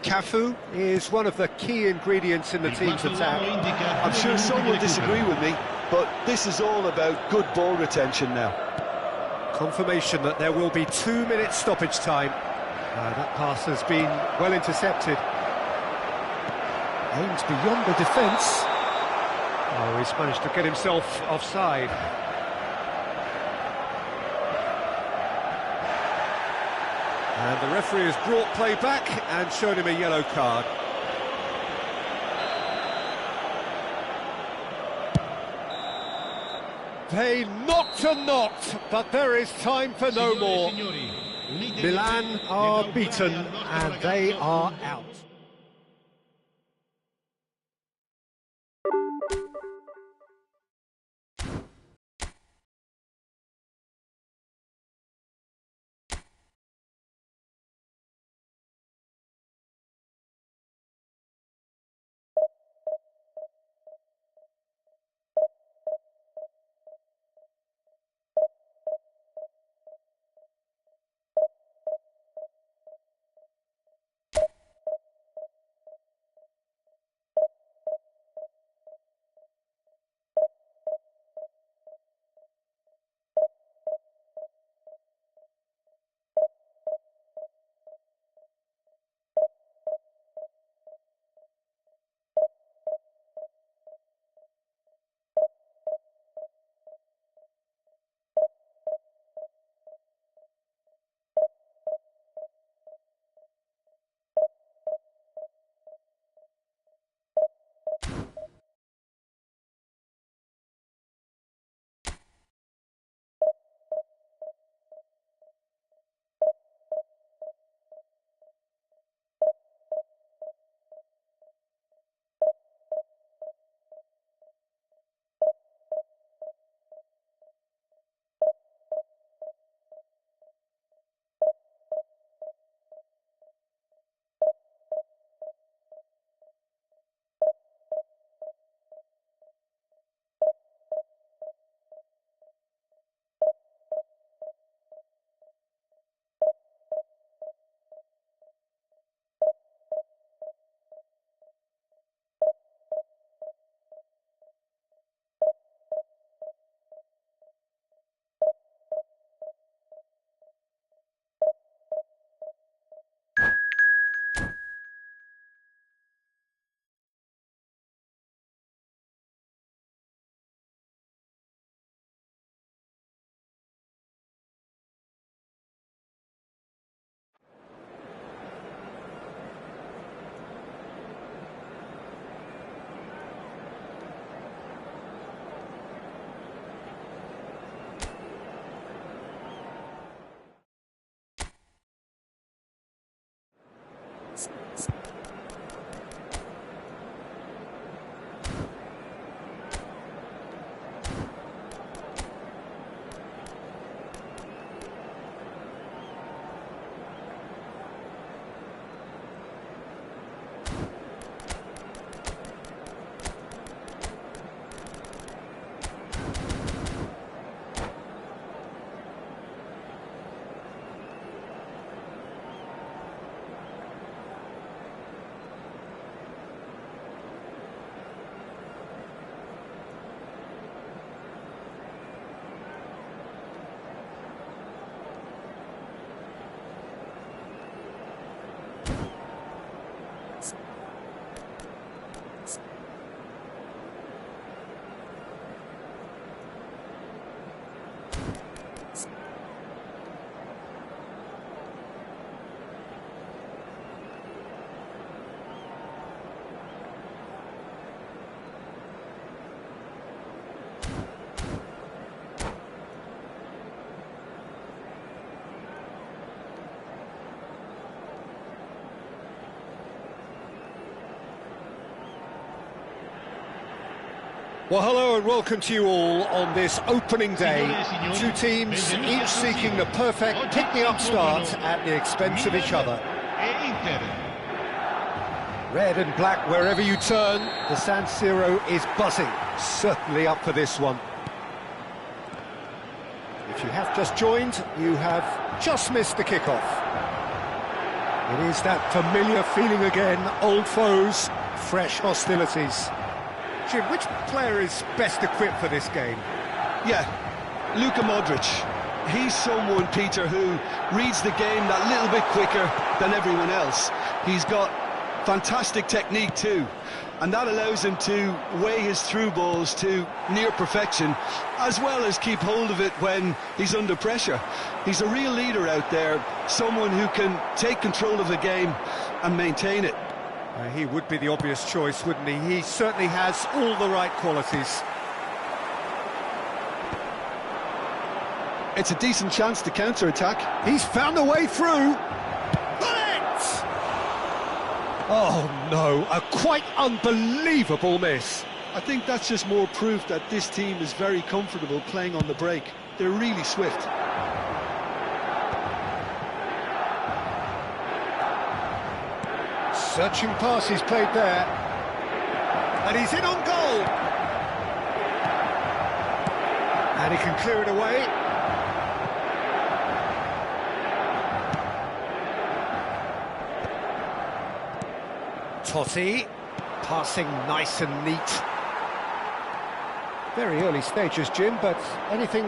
Cafu is one of the key ingredients in the team's attack. I'm sure some will disagree with me, but this is all about good ball retention now. Confirmation that there will be 2 minutes stoppage time. That pass has been well intercepted. Aims beyond the defence. Oh, he's managed to get himself offside. And the referee has brought play back and shown him a yellow card. They knocked and knocked, but there is time for no more. Milan are beaten and they are out. Well, hello and welcome to you all on this opening day. Two teams, each seeking the perfect pick-me-up start at the expense of each other. Red and black wherever you turn, the San Siro is buzzing. Certainly up for this one. If you have just joined, you have just missed the kickoff. It is that familiar feeling again, old foes, fresh hostilities. Jim, which player is best equipped for this game? Yeah, Luka Modric. He's someone, Peter, who reads the game that little bit quicker than everyone else. He's got fantastic technique too, and that allows him to weigh his through balls to near perfection, as well as keep hold of it when he's under pressure. He's a real leader out there, someone who can take control of the game and maintain it. He would be the obvious choice, wouldn't he? He certainly has all the right qualities. It's a decent chance to counter-attack. He's found a way through. Oh no, a quite unbelievable miss. I think that's just more proof that this team is very comfortable playing on the break. They're really swift. Searching pass he's played there. And he's in on goal. And he can clear it away. Totti, passing nice and neat. Very early stages, Jim, but anything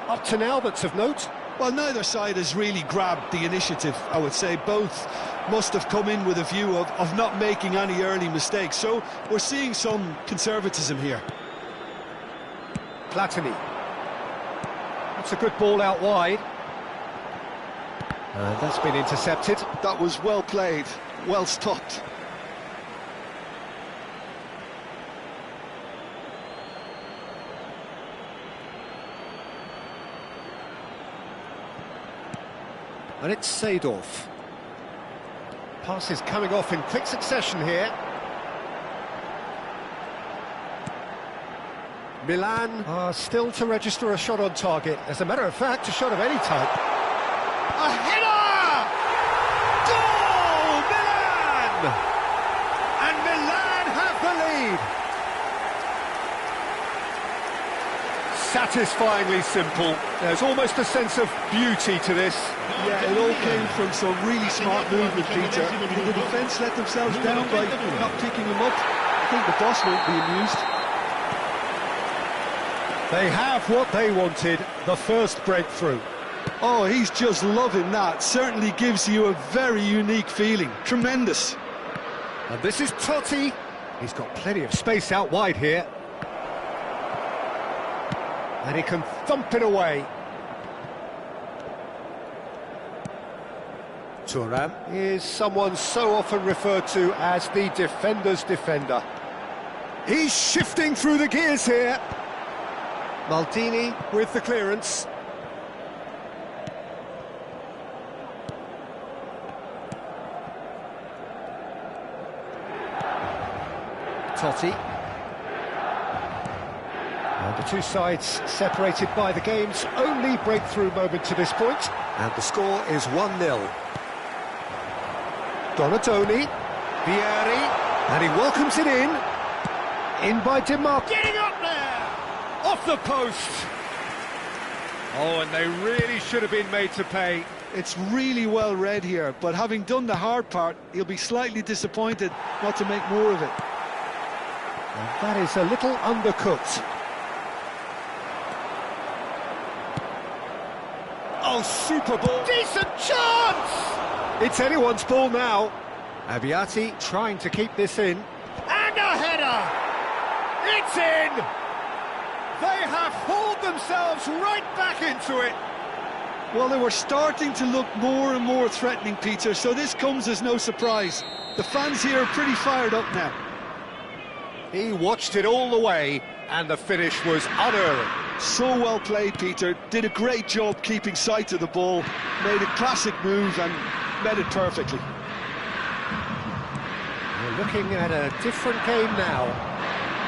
up to now that's of note? Well, neither side has really grabbed the initiative, I would say. Both must have come in with a view of not making any early mistakes. So we're seeing some conservatism here. Platini. That's a good ball out wide. And that's been intercepted. That was well played, well stopped. And it's Seedorf. Passes coming off in quick succession here. Milan are still to register a shot on target. As a matter of fact, a shot of any type. A header! Goal! Milan! And Milan have the lead. Satisfyingly simple. There's almost a sense of beauty to this. Yeah, it all came from some really smart movement, Peter. Did the defence let themselves down by not picking him up? I think the boss won't be amused. They have what they wanted, the first breakthrough. Oh, he's just loving that. Certainly gives you a very unique feeling. Tremendous. And this is Totti. He's got plenty of space out wide here. And he can thump it away. Thuram is someone so often referred to as the defender's defender. He's shifting through the gears here. Maldini with the clearance. Totti. And the two sides separated by the game's only breakthrough moment to this point. And the score is 1-0. Donatoni, Vieri, and he welcomes it in. In by Di Marco. Getting up there! Off the post! Oh, and they really should have been made to pay. It's really well read here, but having done the hard part, he'll be slightly disappointed not to make more of it. And that is a little undercooked. Oh, super ball. Decent chance! It's anyone's ball now. Abbiati trying to keep this in. And a header! It's in! They have hauled themselves right back into it. Well, they were starting to look more and more threatening, Peter, so this comes as no surprise. The fans here are pretty fired up now. He watched it all the way, and the finish was unerring. So well played, Peter. Did a great job keeping sight of the ball, made a classic move and met it perfectly. We're looking at a different game now.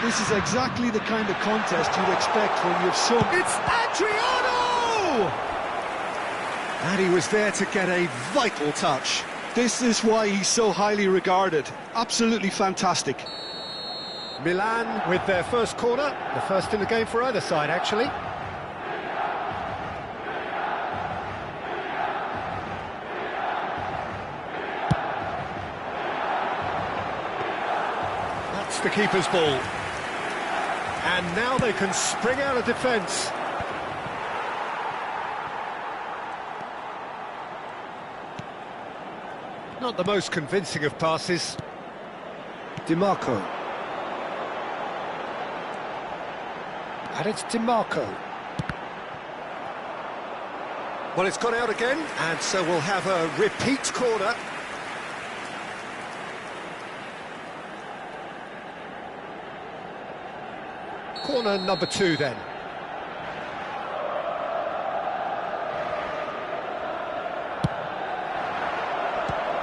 This is exactly the kind of contest you'd expect when you've some... It's Adriano! And he was there to get a vital touch. This is why he's so highly regarded. Absolutely fantastic. Milan with their first corner, the first in the game for either side, actually. That's the keeper's ball. And now they can spring out of defence. Not the most convincing of passes. DiMarco. And it's DiMarco. Well, it's gone out again, and so we'll have a repeat corner. Corner number 2 then.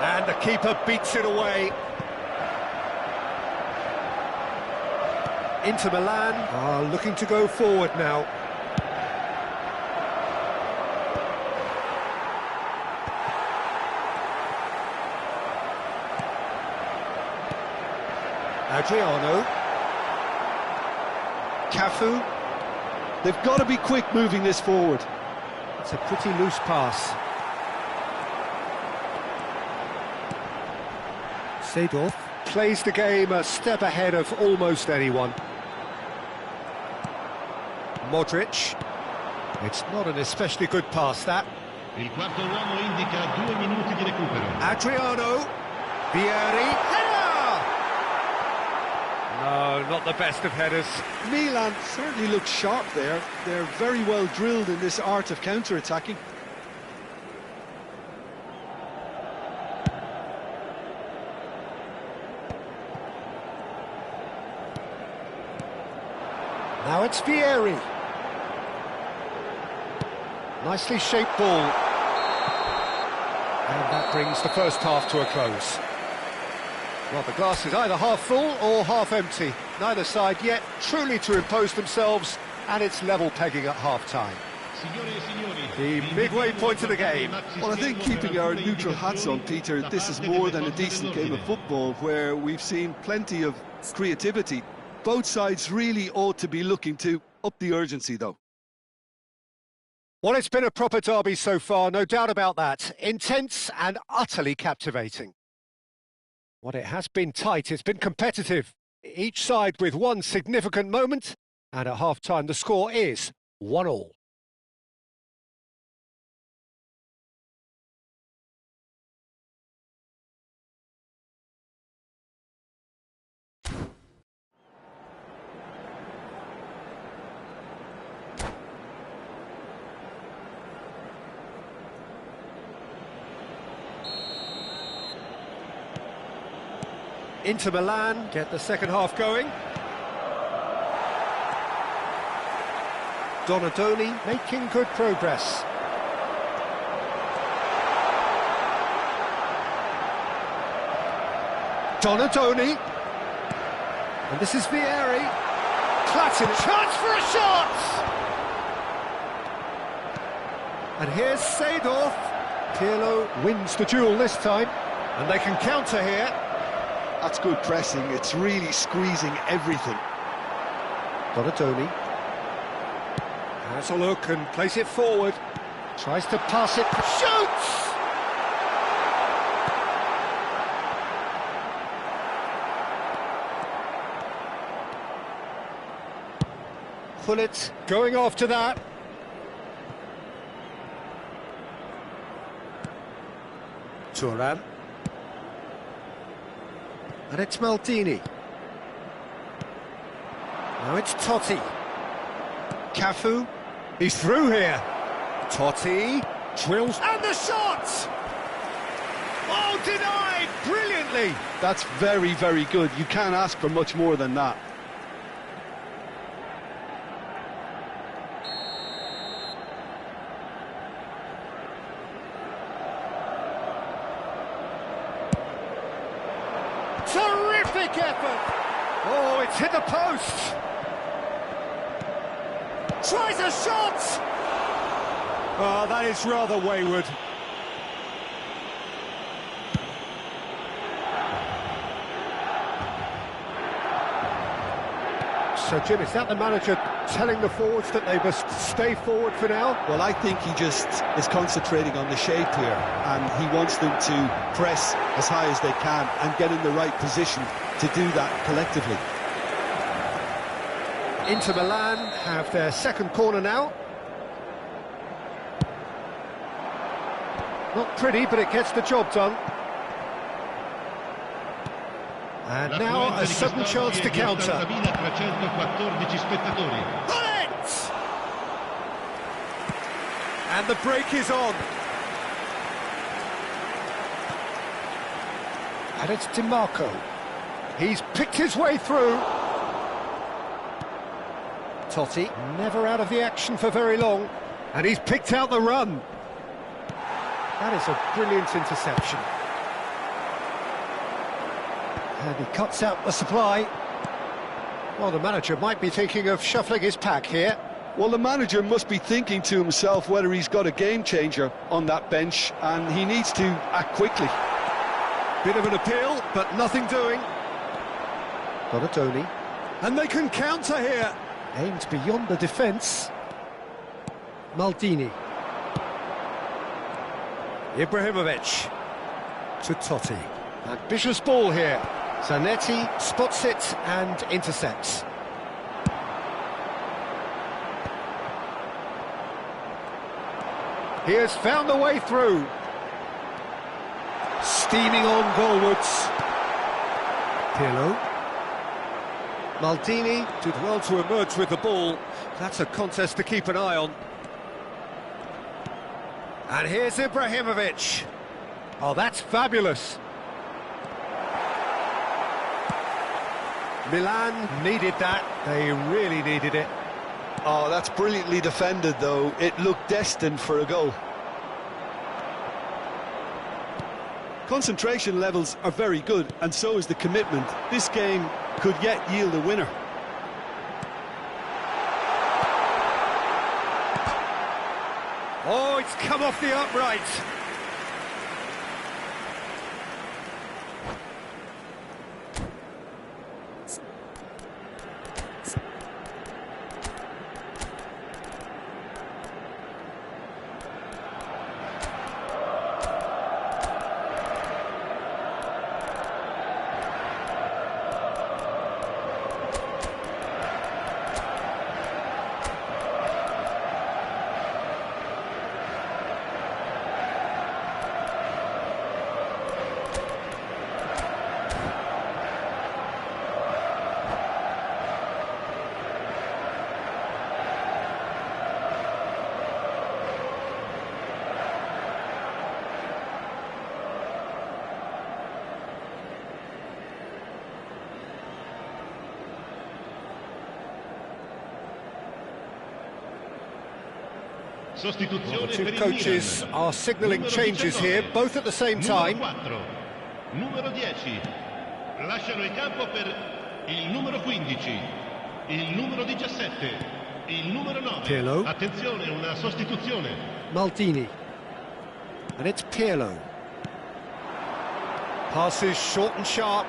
And the keeper beats it away. Inter Milan are looking to go forward now. Adriano. Cafu. They've got to be quick moving this forward. It's a pretty loose pass. Seedorf plays the game a step ahead of almost anyone. Modric. It's not an especially good pass, that. Il quarto uomo indica 2 minuti di recupero. Adriano. Vieri. Header! No, not the best of headers. Milan certainly look sharp there. They're very well drilled in this art of counter-attacking. Now it's Vieri. Nicely shaped ball. And that brings the first half to a close. Well, the glass is either half full or half empty. Neither side yet truly to impose themselves, and it's level pegging at half-time. The midway point of the game. Well, I think keeping our neutral hats on, Peter, this is more than a decent game of football where we've seen plenty of creativity. Both sides really ought to be looking to up the urgency, though. Well, it's been a proper derby so far, no doubt about that. Intense and utterly captivating. Well, it has been tight, it's been competitive. Each side with one significant moment, and at half-time the score is 1-1. Inter Milan get the second half going. Donadoni making good progress. Donadoni. And this is Vieri. Klatten. Chance for a shot! And here's Seedorf. Pirlo wins the duel this time. And they can counter here. That's good pressing. It's really squeezing everything. Donadoni has a look and plays it forward. Tries to pass it. Shoots! Gullit going after that. Thuram. And it's Maldini. Now it's Totti. Cafu. He's through here. Totti. Drills. And the shot! Oh, denied! Brilliantly! That's very, very good. You can't ask for much more than that. Terrific effort! Oh, it's hit the post! Tries a shot! Oh, that is rather wayward. So, Jim, is that the manager telling the forwards that they must stay forward for now? Well, I think he just is concentrating on the shape here, and he wants them to press as high as they can and get in the right position to do that collectively. Inter Milan have their second corner now. Not pretty, but it gets the job done. And now a sudden chance to counter. And the break is on. And it's DiMarco. He's picked his way through. Totti, never out of the action for very long. And he's picked out the run. That is a brilliant interception. And he cuts out the supply. Well, the manager might be thinking of shuffling his pack here. Well, the manager must be thinking to himself whether he's got a game changer on that bench, and he needs to act quickly. Bit of an appeal, but nothing doing. Donatoni. And they can counter here. Aimed beyond the defence. Maldini. Ibrahimovic. To Totti. Ambitious ball here. Zanetti spots it and intercepts. He has found the way through. Steaming on goalwards. Pirlo. Maldini did well to emerge with the ball. That's a contest to keep an eye on. And here's Ibrahimovic. Oh, that's fabulous. Milan needed that. They really needed it. Oh, that's brilliantly defended, though. It looked destined for a goal. Concentration levels are very good, and so is the commitment. This game could yet yield a winner. Oh, it's come off the upright. Sostituzione The two per il coaches Milan. are signalling Numero changes 19, here, both at the same time. Numero 4, numero 10, lasciano il campo per il numero 15, il numero 17, il numero 9. Pirlo. Attenzione, una sostituzione. Maldini. And it's Pirlo. Passes short and sharp.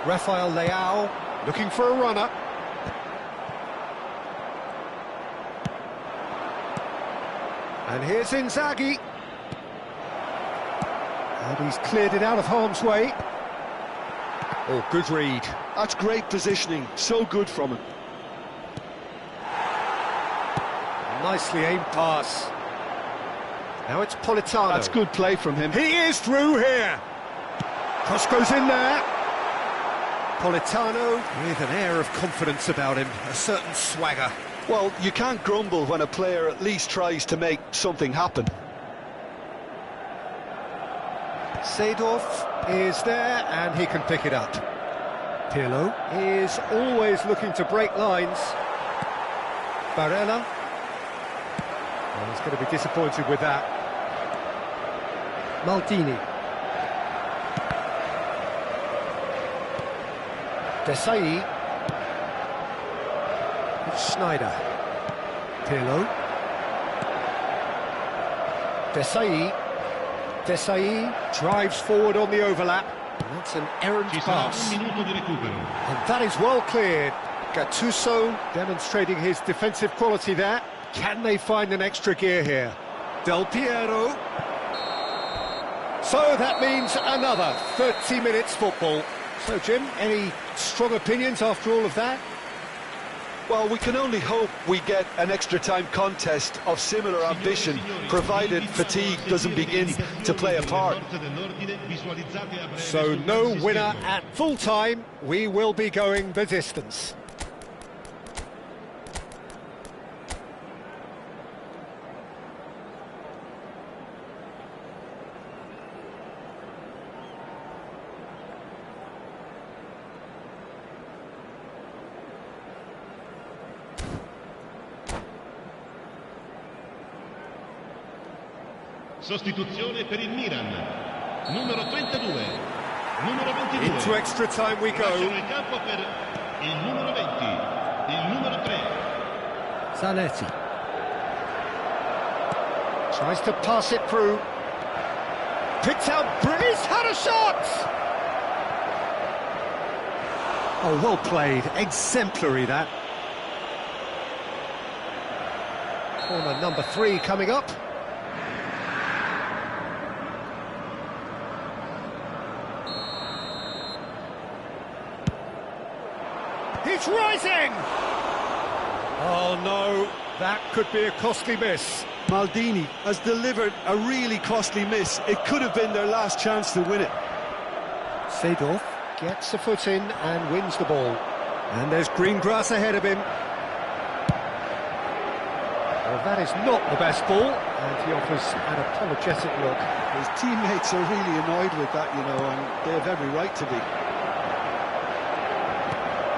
Rafael Leao looking for a runner. And here's Inzaghi. And he's cleared it out of harm's way. Oh, good read. That's great positioning, so good from him. Nicely aimed pass. Now it's Politano. That's good play from him. He is through here. Cross goes in there. Politano with an air of confidence about him, a certain swagger. Well, you can't grumble when a player at least tries to make something happen. Seedorf is there and he can pick it up. Pirlo is always looking to break lines. Barella. Well, he's going to be disappointed with that. Desai. Schneider. Pirlo. Desai. Desai drives forward on the overlap. And that's an errant pass. Un minuto di recupero. And that is well cleared. Gattuso demonstrating his defensive quality there. Can they find an extra gear here? Del Piero. So that means another 30 minutes football. So, Jim, any strong opinions after all of that? Well, we can only hope we get an extra time contest of similar ambition, provided fatigue doesn't begin to play a part. So no winner at full time. We will be going the distance. Sostituzione per il Milan. Numero 32. Numero 22. Into extra time we go. Lasciano il campo per il numero 20. Il numero 3. Zanetti. Tries to pass it through. Picked out Breeze, had a shot! Oh, well played. Exemplary, that. Corner number 3 coming up. He's rising! Oh no, that could be a costly miss. Maldini has delivered a really costly miss. It could have been their last chance to win it. Seedorf gets a foot in and wins the ball. And there's green grass ahead of him. Well, that is not the best ball, and he offers an apologetic look. His teammates are really annoyed with that, you know, and they have every right to be.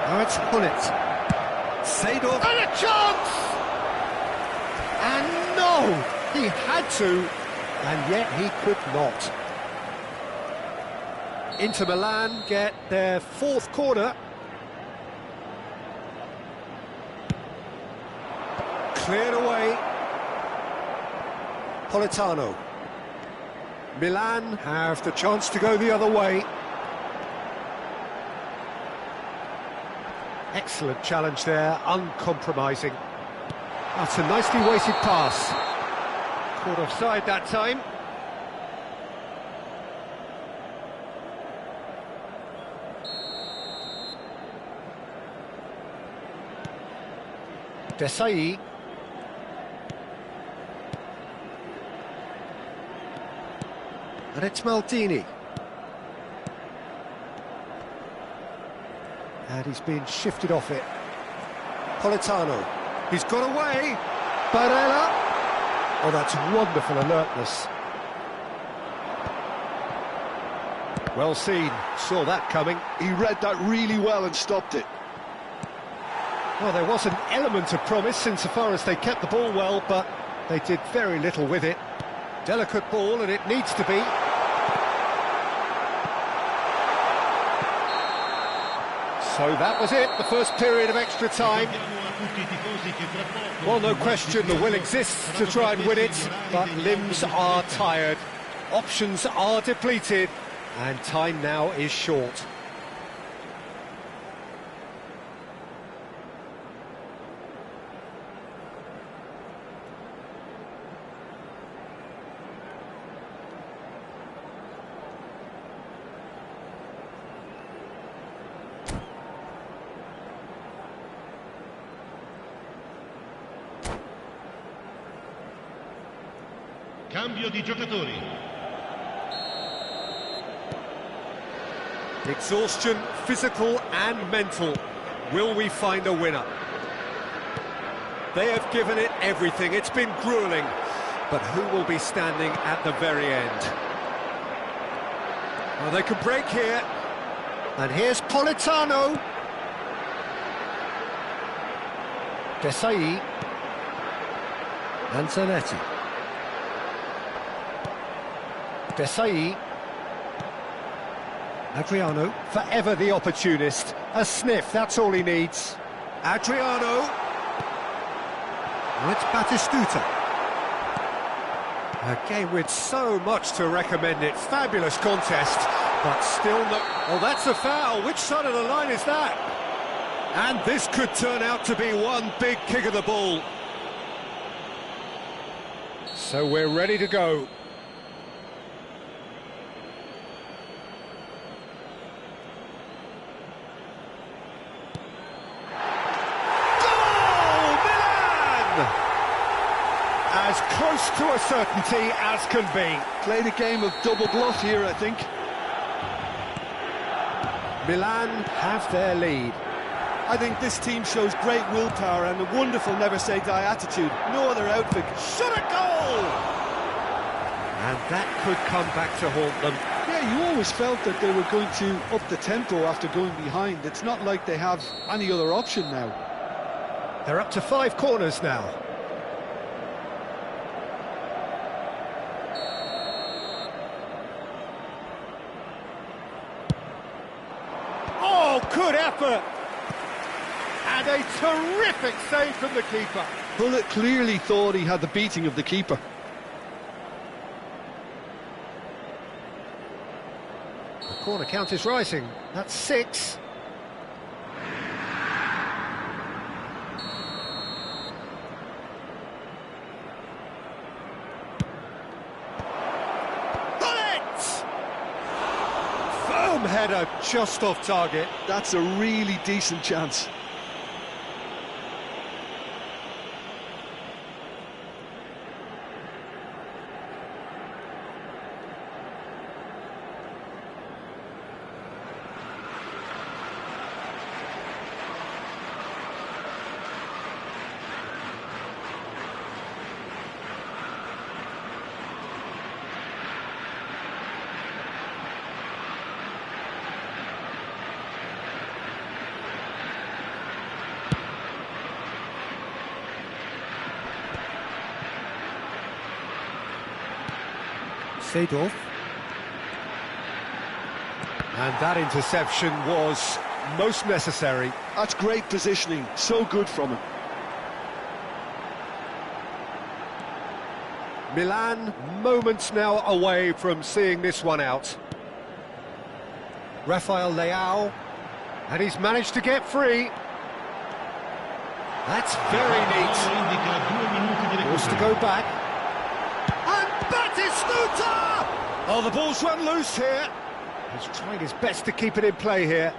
Now it's Hullet. Seedorf. And a chance! And no! He had to, and yet he could not. Inter Milan get their 4th corner. Cleared away. Politano. Milan have the chance to go the other way. Excellent challenge there, uncompromising. That's a nicely weighted pass. Caught offside that time. Desai. And it's Maldini. And he's been shifted off it. Politano. He's got away. Barella. Oh, that's wonderful alertness. Well seen. Saw that coming. He read that really well and stopped it. Well, there was an element of promise insofar as they kept the ball well, but they did very little with it. Delicate ball, and it needs to be. So that was it, the first period of extra time. Well, no question, the will exists to try and win it, but limbs are tired, options are depleted, and time now is short. Cambio di giocatori. Exhaustion, physical and mental. Will we find a winner? They have given it everything. It's been grueling. But who will be standing at the very end? Well, they can break here. And here's Politano. Desai. And Zanetti. Desai. Adriano, forever the opportunist. A sniff, that's all he needs. Adriano. Now it's Batistuta. A game with so much to recommend it. Fabulous contest, but still no... Oh, that's a foul. Which side of the line is that? And this could turn out to be one big kick of the ball. So we're ready to go. As close to a certainty as can be. Played a game of double bluff here, I think. Milan have their lead. I think this team shows great willpower and a wonderful never-say-die attitude. No other outfit. Shot a goal! And that could come back to haunt them. Yeah, you always felt that they were going to up the tempo after going behind. It's not like they have any other option now. They're up to 5 corners now. Oh, good effort! And a terrific save from the keeper. Bullet clearly thought he had the beating of the keeper. The corner count is rising. That's 6. Header just off target. That's a really decent chance. Seedorf. And that interception was most necessary. That's great positioning, so good from him. Milan moments now away from seeing this one out. Rafael Leao, and he's managed to get free. That's very neat. Wants to go back. And Batistuta! Oh, the ball's run loose here. He's trying his best to keep it in play here.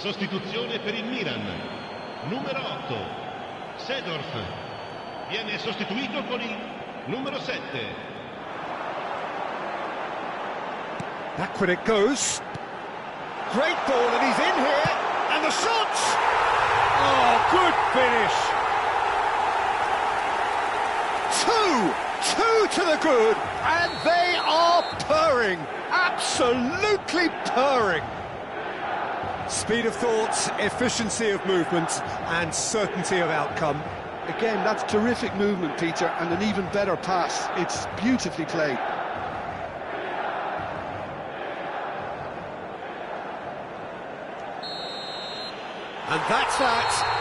Sostituzione per il Milan. Numero 8, Seedorf. Viene sostituito con il numero 7. Back when it goes. Great ball, and he's in here. And the shot! Oh, good finish. Two to the good, and they are purring. Absolutely purring. Speed of thought, efficiency of movement, and certainty of outcome. Again, that's terrific movement, Peter, and an even better pass. It's beautifully played. And that's that.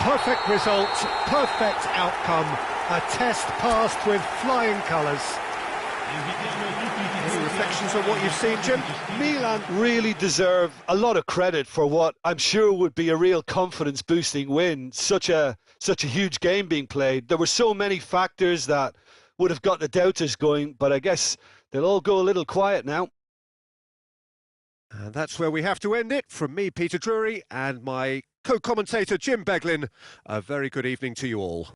Perfect result, perfect outcome. A test passed with flying colours. Any reflections on what you've seen, Jim? Milan really deserve a lot of credit for what I'm sure would be a real confidence-boosting win. Such a huge game being played. There were so many factors that would have got the doubters going, but I guess they'll all go a little quiet now. And that's where we have to end it. From me, Peter Drury, and my co-commentator, Jim Beglin. A very good evening to you all.